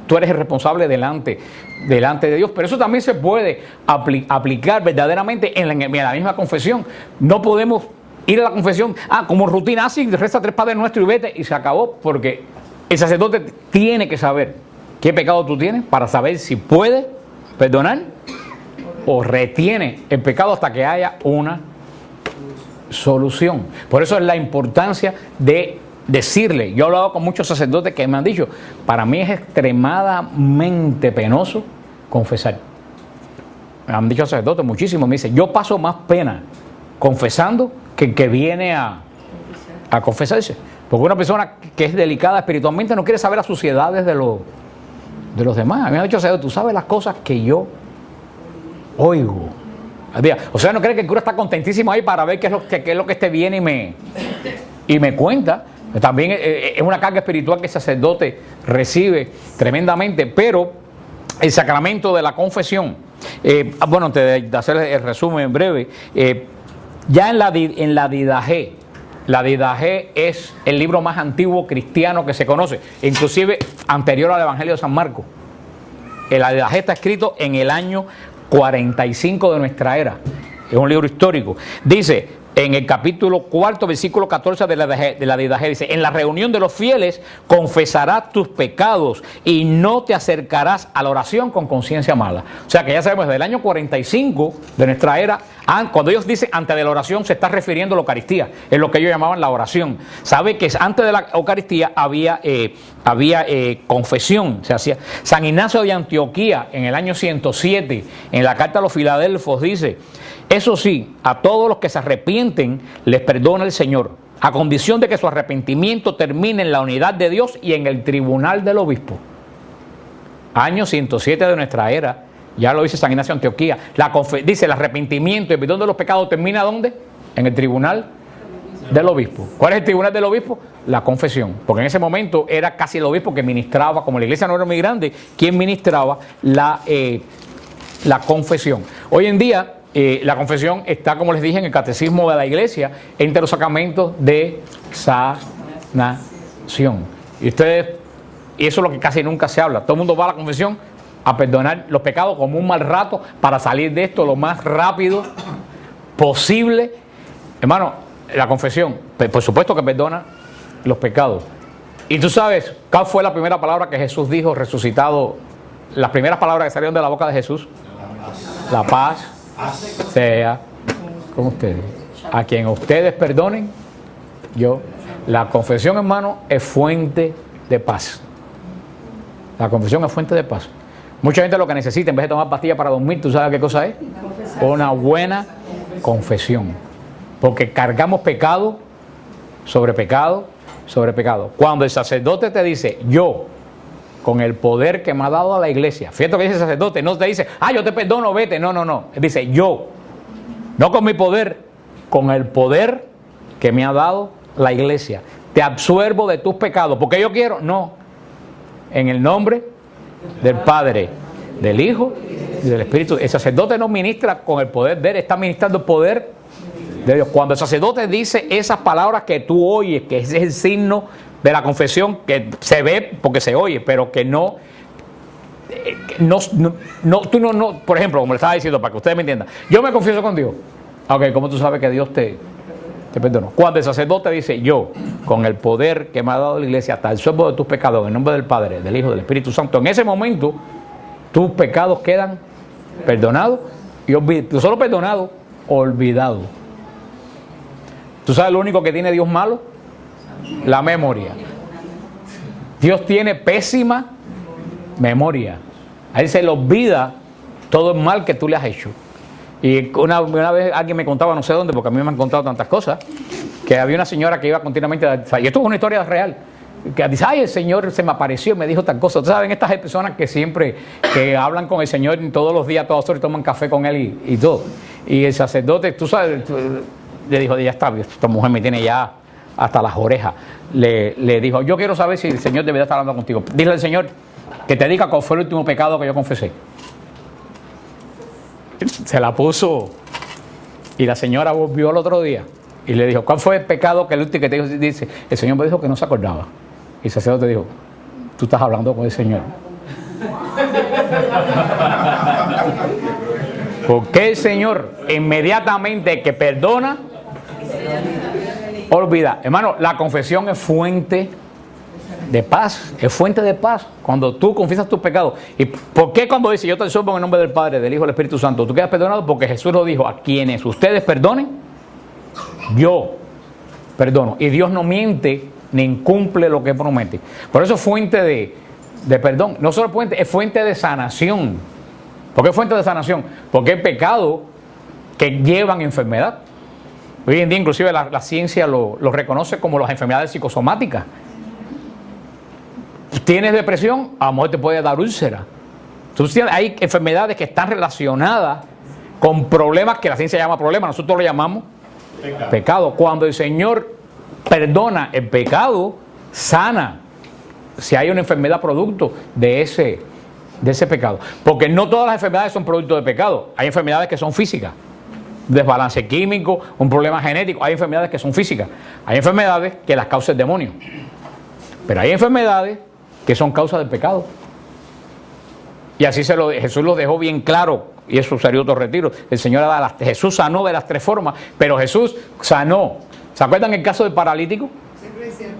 tú eres el responsable delante de Dios. Pero eso también se puede aplicar verdaderamente en la misma confesión. No podemos ir a la confesión como rutina, así reza 3 Padres Nuestros y vete, y se acabó, porque el sacerdote tiene que saber qué pecado tú tienes para saber si puede perdonar o retiene el pecado hasta que haya una solución. Por eso es la importancia de decirle. Yo he hablado con muchos sacerdotes que me han dicho, para mí es extremadamente penoso confesar. Me han dicho sacerdotes muchísimo, me dicen, yo paso más pena confesando que el que viene a confesarse. Porque una persona que es delicada espiritualmente no quiere saber las suciedades de los demás. A mí me han dicho, sacerdote, tú sabes las cosas que yo oigo. O sea, no cree que el cura está contentísimo ahí para ver qué es lo que este viene y me cuenta. También es una carga espiritual que el sacerdote recibe tremendamente. Pero el sacramento de la confesión, antes de hacer el resumen en breve, ya en la Didache. La Didache es el libro más antiguo cristiano que se conoce, inclusive anterior al Evangelio de San Marcos. La Didache está escrito en el año 45 de nuestra era. Es un libro histórico. Dice, en el capítulo 4, versículo 14 de la Didache, dice, en la reunión de los fieles confesarás tus pecados y no te acercarás a la oración con conciencia mala. O sea que ya sabemos, desde el año 45 de nuestra era Cuando ellos dicen antes de la oración, se está refiriendo a la Eucaristía, es lo que ellos llamaban la oración. Sabe que antes de la Eucaristía había confesión, se hacía. San Ignacio de Antioquía, en el año 107, en la carta a los Filadelfos, dice: eso sí, a todos los que se arrepienten les perdona el Señor, a condición de que su arrepentimiento termine en la unidad de Dios y en el tribunal del obispo. Año 107 de nuestra era, ya lo dice San Ignacio de Antioquía. Dice: el arrepentimiento y el perdón de los pecados termina ¿dónde? En el tribunal del obispo. ¿Cuál es el tribunal del obispo? La confesión. Porque en ese momento era casi el obispo que ministraba, como la iglesia no era muy grande, quien ministraba la confesión. Hoy en día, la confesión está, como les dije, en el catecismo de la iglesia, entre los sacramentos de sanación. Y eso es lo que casi nunca se habla. Todo el mundo va a la confesión a perdonar los pecados como un mal rato para salir de esto lo más rápido posible. Hermano, la confesión, por supuesto que perdona los pecados. Y tú sabes, ¿cuál fue la primera palabra que Jesús dijo resucitado? Las primeras palabras que salieron de la boca de Jesús: la paz sea con ustedes. A quien ustedes perdonen, yo. La confesión, hermano, es fuente de paz. La confesión es fuente de paz. Mucha gente lo que necesita, en vez de tomar pastillas para dormir, ¿tú sabes qué cosa es? Una buena confesión. Porque cargamos pecado sobre pecado sobre pecado. Cuando el sacerdote te dice: yo, con el poder que me ha dado a la iglesia. Fíjate lo que dice el sacerdote, no te dice: yo te perdono, vete. No, no, no. Él dice: yo, no con mi poder, con el poder que me ha dado la iglesia. Te absuelvo de tus pecados. ¿Porque yo quiero? No. En el nombre del Padre, del Hijo y del Espíritu. El sacerdote no ministra con el poder de él, está ministrando el poder de Dios. Cuando el sacerdote dice esas palabras que tú oyes, que ese es el signo de la confesión, que se ve porque se oye, pero que no, por ejemplo, como le estaba diciendo, para que ustedes me entiendan, yo me confieso con Dios. Ok, ¿cómo tú sabes que Dios te perdonó? Cuando el sacerdote dice: yo, con el poder que me ha dado la iglesia, hasta el absuelvo de tus pecados, en el nombre del Padre, del Hijo, del Espíritu Santo, en ese momento tus pecados quedan perdonados y olvidados. No solo perdonados, olvidados. ¿Tú sabes lo único que tiene Dios malo? La memoria. Dios tiene pésima memoria. A él se le olvida todo el mal que tú le has hecho. Y una vez alguien me contaba, no sé dónde, porque a mí me han contado tantas cosas, que había una señora que iba continuamente, y esto es una historia real, que dice: el Señor se me apareció y me dijo tal cosa. Ustedes saben, estas personas que siempre que hablan con el Señor todos los días, todas horas, toman café con él y todo. Y el sacerdote, tú sabes, le dijo: ya está, esta mujer me tiene ya hasta las orejas. Le dijo: yo quiero saber si el Señor debería estar hablando contigo. Dile al Señor que te diga cuál fue el último pecado que yo confesé. Se la puso y la señora volvió al otro día y le dijo: ¿cuál fue el pecado que el último que te dijo? Dice: el Señor me dijo que no se acordaba. Y el sacerdote dijo: tú estás hablando con el Señor. Porque el Señor, inmediatamente que perdona, olvida. Hermano, la confesión es fuente de paz, es fuente de paz cuando tú confiesas tus pecados. ¿Y por qué cuando dice: yo te absuelvo en el nombre del Padre, del Hijo y del Espíritu Santo, tú quedas perdonado? Porque Jesús lo dijo: a quienes ustedes perdonen, yo perdono. Y Dios no miente ni incumple lo que promete. Por eso es fuente de perdón. No solo fuente, es fuente de sanación. ¿Por qué es fuente de sanación? Porque hay pecados que llevan enfermedad. Hoy en día inclusive la ciencia lo reconoce como las enfermedades psicosomáticas. Tienes depresión, a lo mejor te puede dar úlcera. Entonces, hay enfermedades que están relacionadas con problemas que la ciencia llama problemas, nosotros lo llamamos pecado. Cuando el Señor perdona el pecado, sana si hay una enfermedad producto de ese pecado. Porque no todas las enfermedades son producto de pecado. Hay enfermedades que son físicas, desbalance químico, un problema genético. Hay enfermedades que son físicas. Hay enfermedades que las causa el demonio. Pero hay enfermedades que son causa del pecado. Y así Jesús lo dejó bien claro, y eso sería otro retiro. Jesús sanó de las tres formas, pero Jesús sanó. ¿Se acuerdan el caso del paralítico?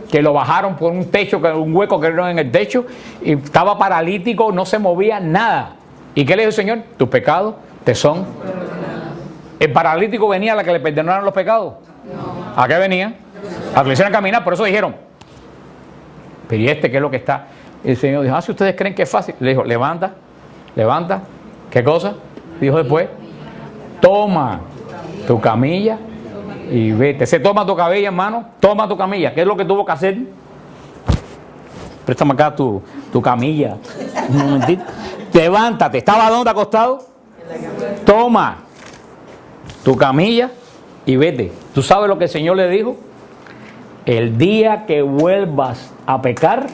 Que lo bajaron por un techo, un hueco que era en el techo, y estaba paralítico, no se movía nada. ¿Y qué le dijo el Señor? Tus pecados te son ¿El paralítico venía a la que le perdonaran los pecados? No. ¿A qué venía? A que le hicieran caminar. Por eso dijeron, pero ¿y este qué es lo que está? El Señor dijo, si ustedes creen que es fácil. Le dijo, levanta. ¿Qué cosa? Dijo después, toma tu camilla y vete. Se toma tu camilla, hermano. Toma tu camilla. ¿Qué es lo que tuvo que hacer? Préstame acá tu camilla. Un momentito. Levántate. ¿Estaba dónde acostado? Toma tu camilla y vete. ¿Tú sabes lo que el Señor le dijo? El día que vuelvas a pecar,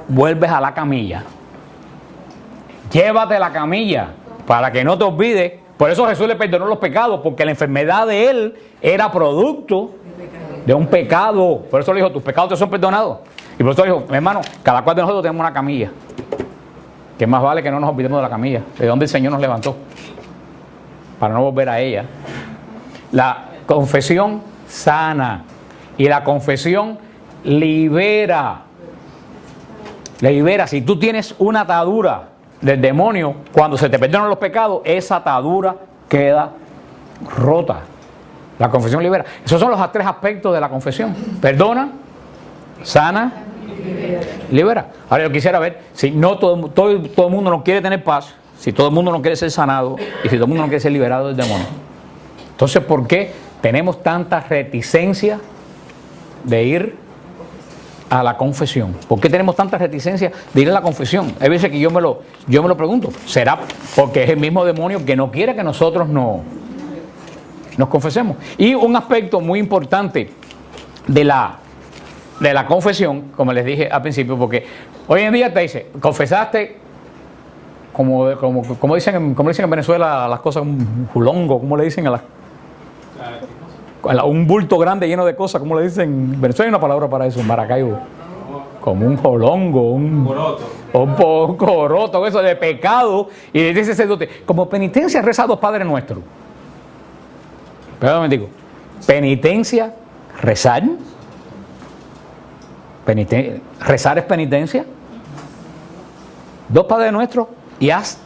vuelves a la camilla. Llévate la camilla para que no te olvides. Por eso Jesús le perdonó los pecados, porque la enfermedad de él era producto de un pecado. Por eso le dijo, tus pecados te son perdonados. Y por eso le dijo, mi hermano, cada cual de nosotros tenemos una camilla. Que más vale que no nos olvidemos de la camilla, de donde el Señor nos levantó, para no volver a ella. La confesión sana y la confesión libera. Libera. Si tú tienes una atadura del demonio, cuando se te perdonan los pecados, esa atadura queda rota. La confesión libera. Esos son los tres aspectos de la confesión. Perdona, sana, libera. Ahora yo quisiera ver, si no todo el mundo no quiere tener paz, si todo el mundo no quiere ser sanado y si todo el mundo no quiere ser liberado del demonio, entonces ¿por qué tenemos tanta reticencia de ir a la confesión? ¿Por qué tenemos tanta reticencia de ir a la confesión? Hay veces que yo me lo pregunto. ¿Será porque es el mismo demonio que no quiere que nosotros nos confesemos? Y un aspecto muy importante de la confesión, como les dije al principio, porque hoy en día te dice, confesaste, como dicen en Venezuela las cosas, un julongo, como le dicen a un bulto grande lleno de cosas, como le dicen en Venezuela. Hay una palabra para eso, en Maracaibo, como un jolongo, un coroto, eso de pecado, y le dice sacerdote, como penitencia reza 2 Padres Nuestros. Pero un momentico, penitencia, rezar. Rezar es penitencia. 2 Padres Nuestros y haz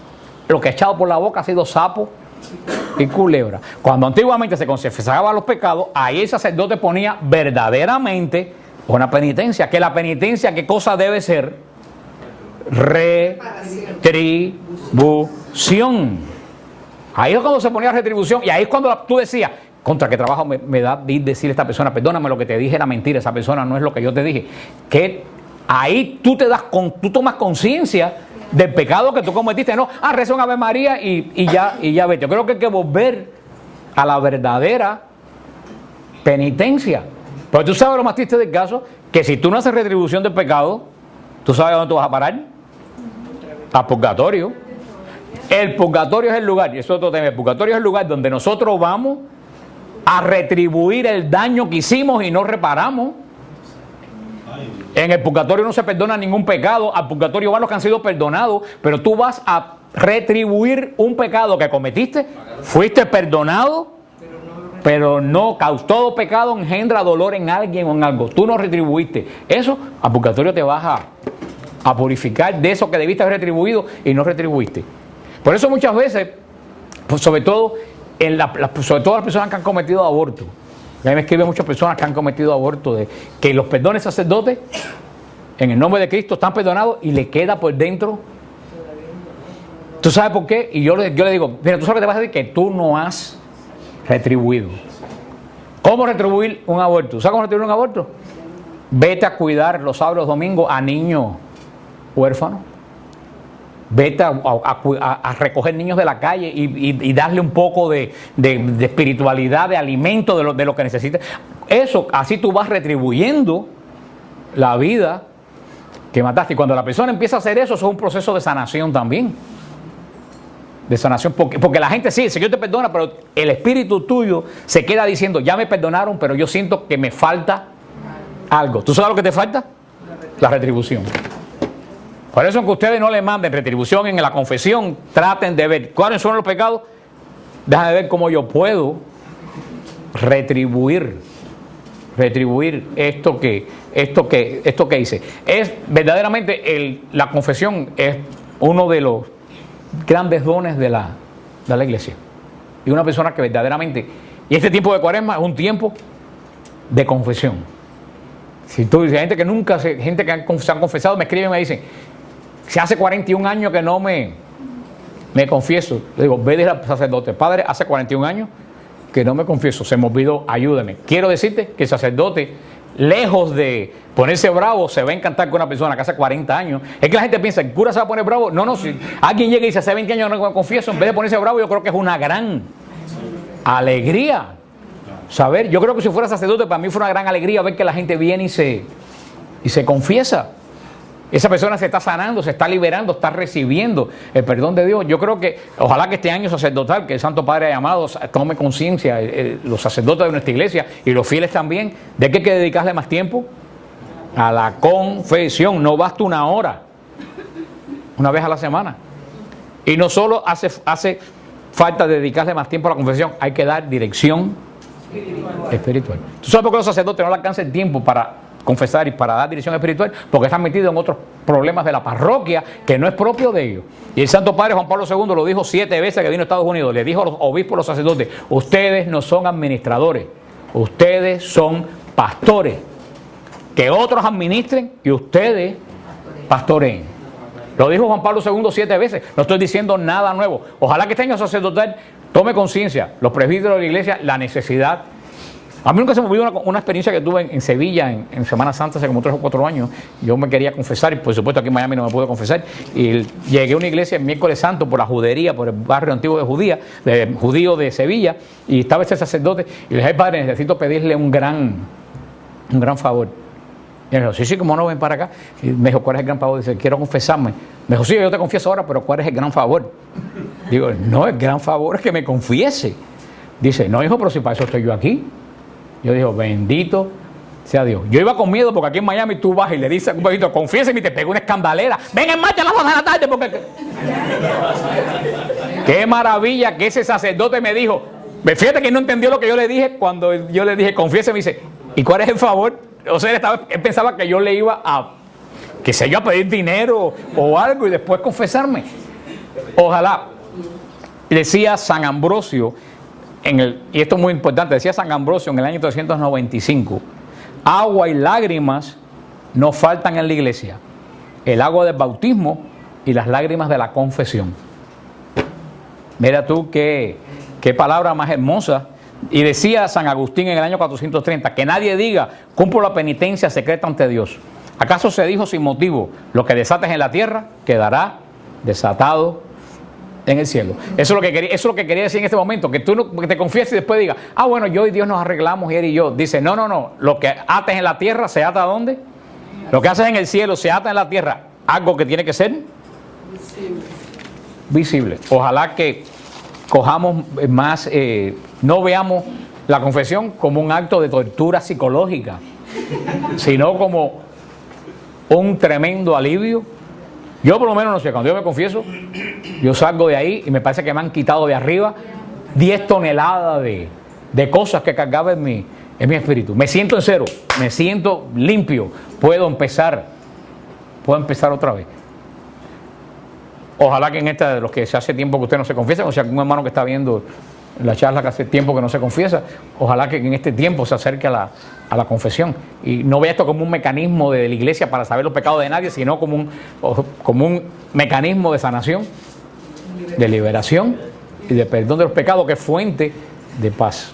lo que ha echado por la boca ha sido sapo y culebra. Cuando antiguamente se confesaban los pecados, ahí el sacerdote ponía verdaderamente una penitencia. Que la penitencia, ¿qué cosa debe ser? Retribución. Ahí es cuando se ponía retribución, y ahí es cuando tú decías, contra qué trabajo me da decirle a esta persona, perdóname, lo que te dije era mentira, esa persona no es lo que yo te dije. Que ahí tú tomas conciencia del pecado que tú cometiste. No, reza un Ave María y ya vete. Yo creo que hay que volver a la verdadera penitencia. Pero tú sabes lo más triste del caso, que si tú no haces retribución del pecado, ¿tú sabes dónde tú vas a parar? Al purgatorio. El purgatorio es el lugar, y eso es otro tema, el purgatorio es el lugar donde nosotros vamos a retribuir el daño que hicimos y no reparamos. En el purgatorio no se perdona ningún pecado, al purgatorio van los que han sido perdonados, pero tú vas a retribuir un pecado que cometiste, fuiste perdonado, pero no, todo pecado engendra dolor en alguien o en algo, tú no retribuiste. Eso, al purgatorio te vas a purificar de eso que debiste haber retribuido y no retribuiste. Por eso muchas veces, pues sobre todo sobre todo las personas que han cometido aborto, a mí me escriben muchas personas que han cometido aborto, de que los perdones sacerdotes en el nombre de Cristo están perdonados y le queda por dentro. ¿Tú sabes por qué? Y yo le digo, mira, tú sabes que te vas a decir que tú no has retribuido. ¿Cómo retribuir un aborto? ¿Sabes cómo retribuir un aborto? Vete a cuidar los sábados y los domingos a niños huérfanos. Vete a recoger niños de la calle y darle un poco de espiritualidad, de alimento, de lo que necesites. Eso, así tú vas retribuyendo la vida que mataste. Y cuando la persona empieza a hacer eso es un proceso de sanación también. De sanación, porque la gente sí, el Señor te perdona, pero el espíritu tuyo se queda diciendo, ya me perdonaron, pero yo siento que me falta algo. ¿Tú sabes lo que te falta? La retribución. Por eso, aunque ustedes no le manden retribución en la confesión, traten de ver cuáles son los pecados. Déjame ver cómo yo puedo retribuir esto que hice. Es verdaderamente la confesión es uno de los grandes dones de la iglesia. y una persona que verdaderamente... Y este tiempo de Cuaresma es un tiempo de confesión. Si tú dices, gente que nunca, gente que se han confesado, me escriben y me dicen, si hace 41 años que no me confieso. Le digo, ve al sacerdote, padre, hace 41 años que no me confieso, se me olvidó, ayúdame. Quiero decirte que el sacerdote, lejos de ponerse bravo, se va a encantar con una persona que hace 40 años. Es que la gente piensa, ¿el cura se va a poner bravo? No, si alguien llega y dice, hace 20 años no me confieso, en vez de ponerse bravo, yo creo que es una gran alegría. Saber, yo creo que si fuera sacerdote, para mí fue una gran alegría ver que la gente viene y se confiesa. Esa persona se está sanando, se está liberando, está recibiendo el perdón de Dios. Yo creo que, ojalá que este año sacerdotal, que el Santo Padre ha llamado, tome conciencia, los sacerdotes de nuestra iglesia y los fieles también, de que hay que dedicarle más tiempo a la confesión. No basta una hora, una vez a la semana. Y no solo hace falta dedicarle más tiempo a la confesión, hay que dar dirección espiritual. ¿Tú sabes por qué los sacerdotes no le alcanza el tiempo para confesar y para dar dirección espiritual? Porque están metidos en otros problemas de la parroquia que no es propio de ellos. Y el Santo Padre Juan Pablo II lo dijo 7 veces que vino a Estados Unidos. Le dijo a los obispos, los sacerdotes, ustedes no son administradores, ustedes son pastores. Que otros administren y ustedes pastoreen. Lo dijo Juan Pablo II 7 veces. No estoy diciendo nada nuevo. Ojalá que este año sacerdotal tome conciencia, los presbíteros de la iglesia, la necesidad. A mí nunca se me olvidó una experiencia que tuve en Sevilla en Semana Santa hace como 3 o 4 años. Yo me quería confesar y por supuesto aquí en Miami no me pude confesar. Y llegué a una iglesia el miércoles santo por la judería, por el barrio antiguo de judío de Sevilla, y estaba este sacerdote y le dije, padre, necesito pedirle un gran favor. Y me dijo, sí, como no, ven para acá. Y me dijo, ¿cuál es el gran favor? Dice, quiero confesarme. Me dijo, sí, yo te confieso ahora, pero ¿cuál es el gran favor? Digo, no, el gran favor es que me confiese. Dice, no, hijo, pero si para eso estoy yo aquí. Yo digo, bendito sea Dios. Yo iba con miedo porque aquí en Miami tú vas y le dices a un poquito, confiéseme y te pega una escandalera. Ven en marcha a las 2 de la tarde porque... Qué maravilla que ese sacerdote me dijo. Fíjate que no entendió lo que yo le dije cuando yo le dije, confiéseme. Me dice, ¿y cuál es el favor? O sea, él pensaba que yo le iba a, qué sé yo, a pedir dinero o algo y después confesarme. Ojalá. Decía San Ambrosio, y esto es muy importante, decía San Ambrosio en el año 395, agua y lágrimas no faltan en la iglesia. El agua del bautismo y las lágrimas de la confesión. Mira tú qué palabra más hermosa. Y decía San Agustín en el año 430, que nadie diga, cumplo la penitencia secreta ante Dios. ¿Acaso se dijo sin motivo, lo que desates en la tierra quedará desatado en el cielo? Eso es lo que quería decir en este momento, que tú no, que te confieses y después digas, bueno, yo y Dios nos arreglamos, y él y yo. Dice, no, lo que ates en la tierra se ata ¿dónde? Lo que haces en el cielo se ata en la tierra. Algo que tiene que ser visible. Ojalá que cojamos más, no veamos la confesión como un acto de tortura psicológica, sino como un tremendo alivio. Yo por lo menos, no sé, cuando yo me confieso, yo salgo de ahí y me parece que me han quitado de arriba 10 toneladas de cosas que cargaba en mi espíritu. Me siento en cero, me siento limpio, puedo empezar otra vez. Ojalá que en esta de los que se hace tiempo que usted no se confiesa, o sea, algún hermano que está viendo la charla que hace tiempo que no se confiesa, ojalá que en este tiempo se acerque a la confesión y no vea esto como un mecanismo de la iglesia para saber los pecados de nadie, sino como un mecanismo de sanación, de liberación y de perdón de los pecados, que es fuente de paz.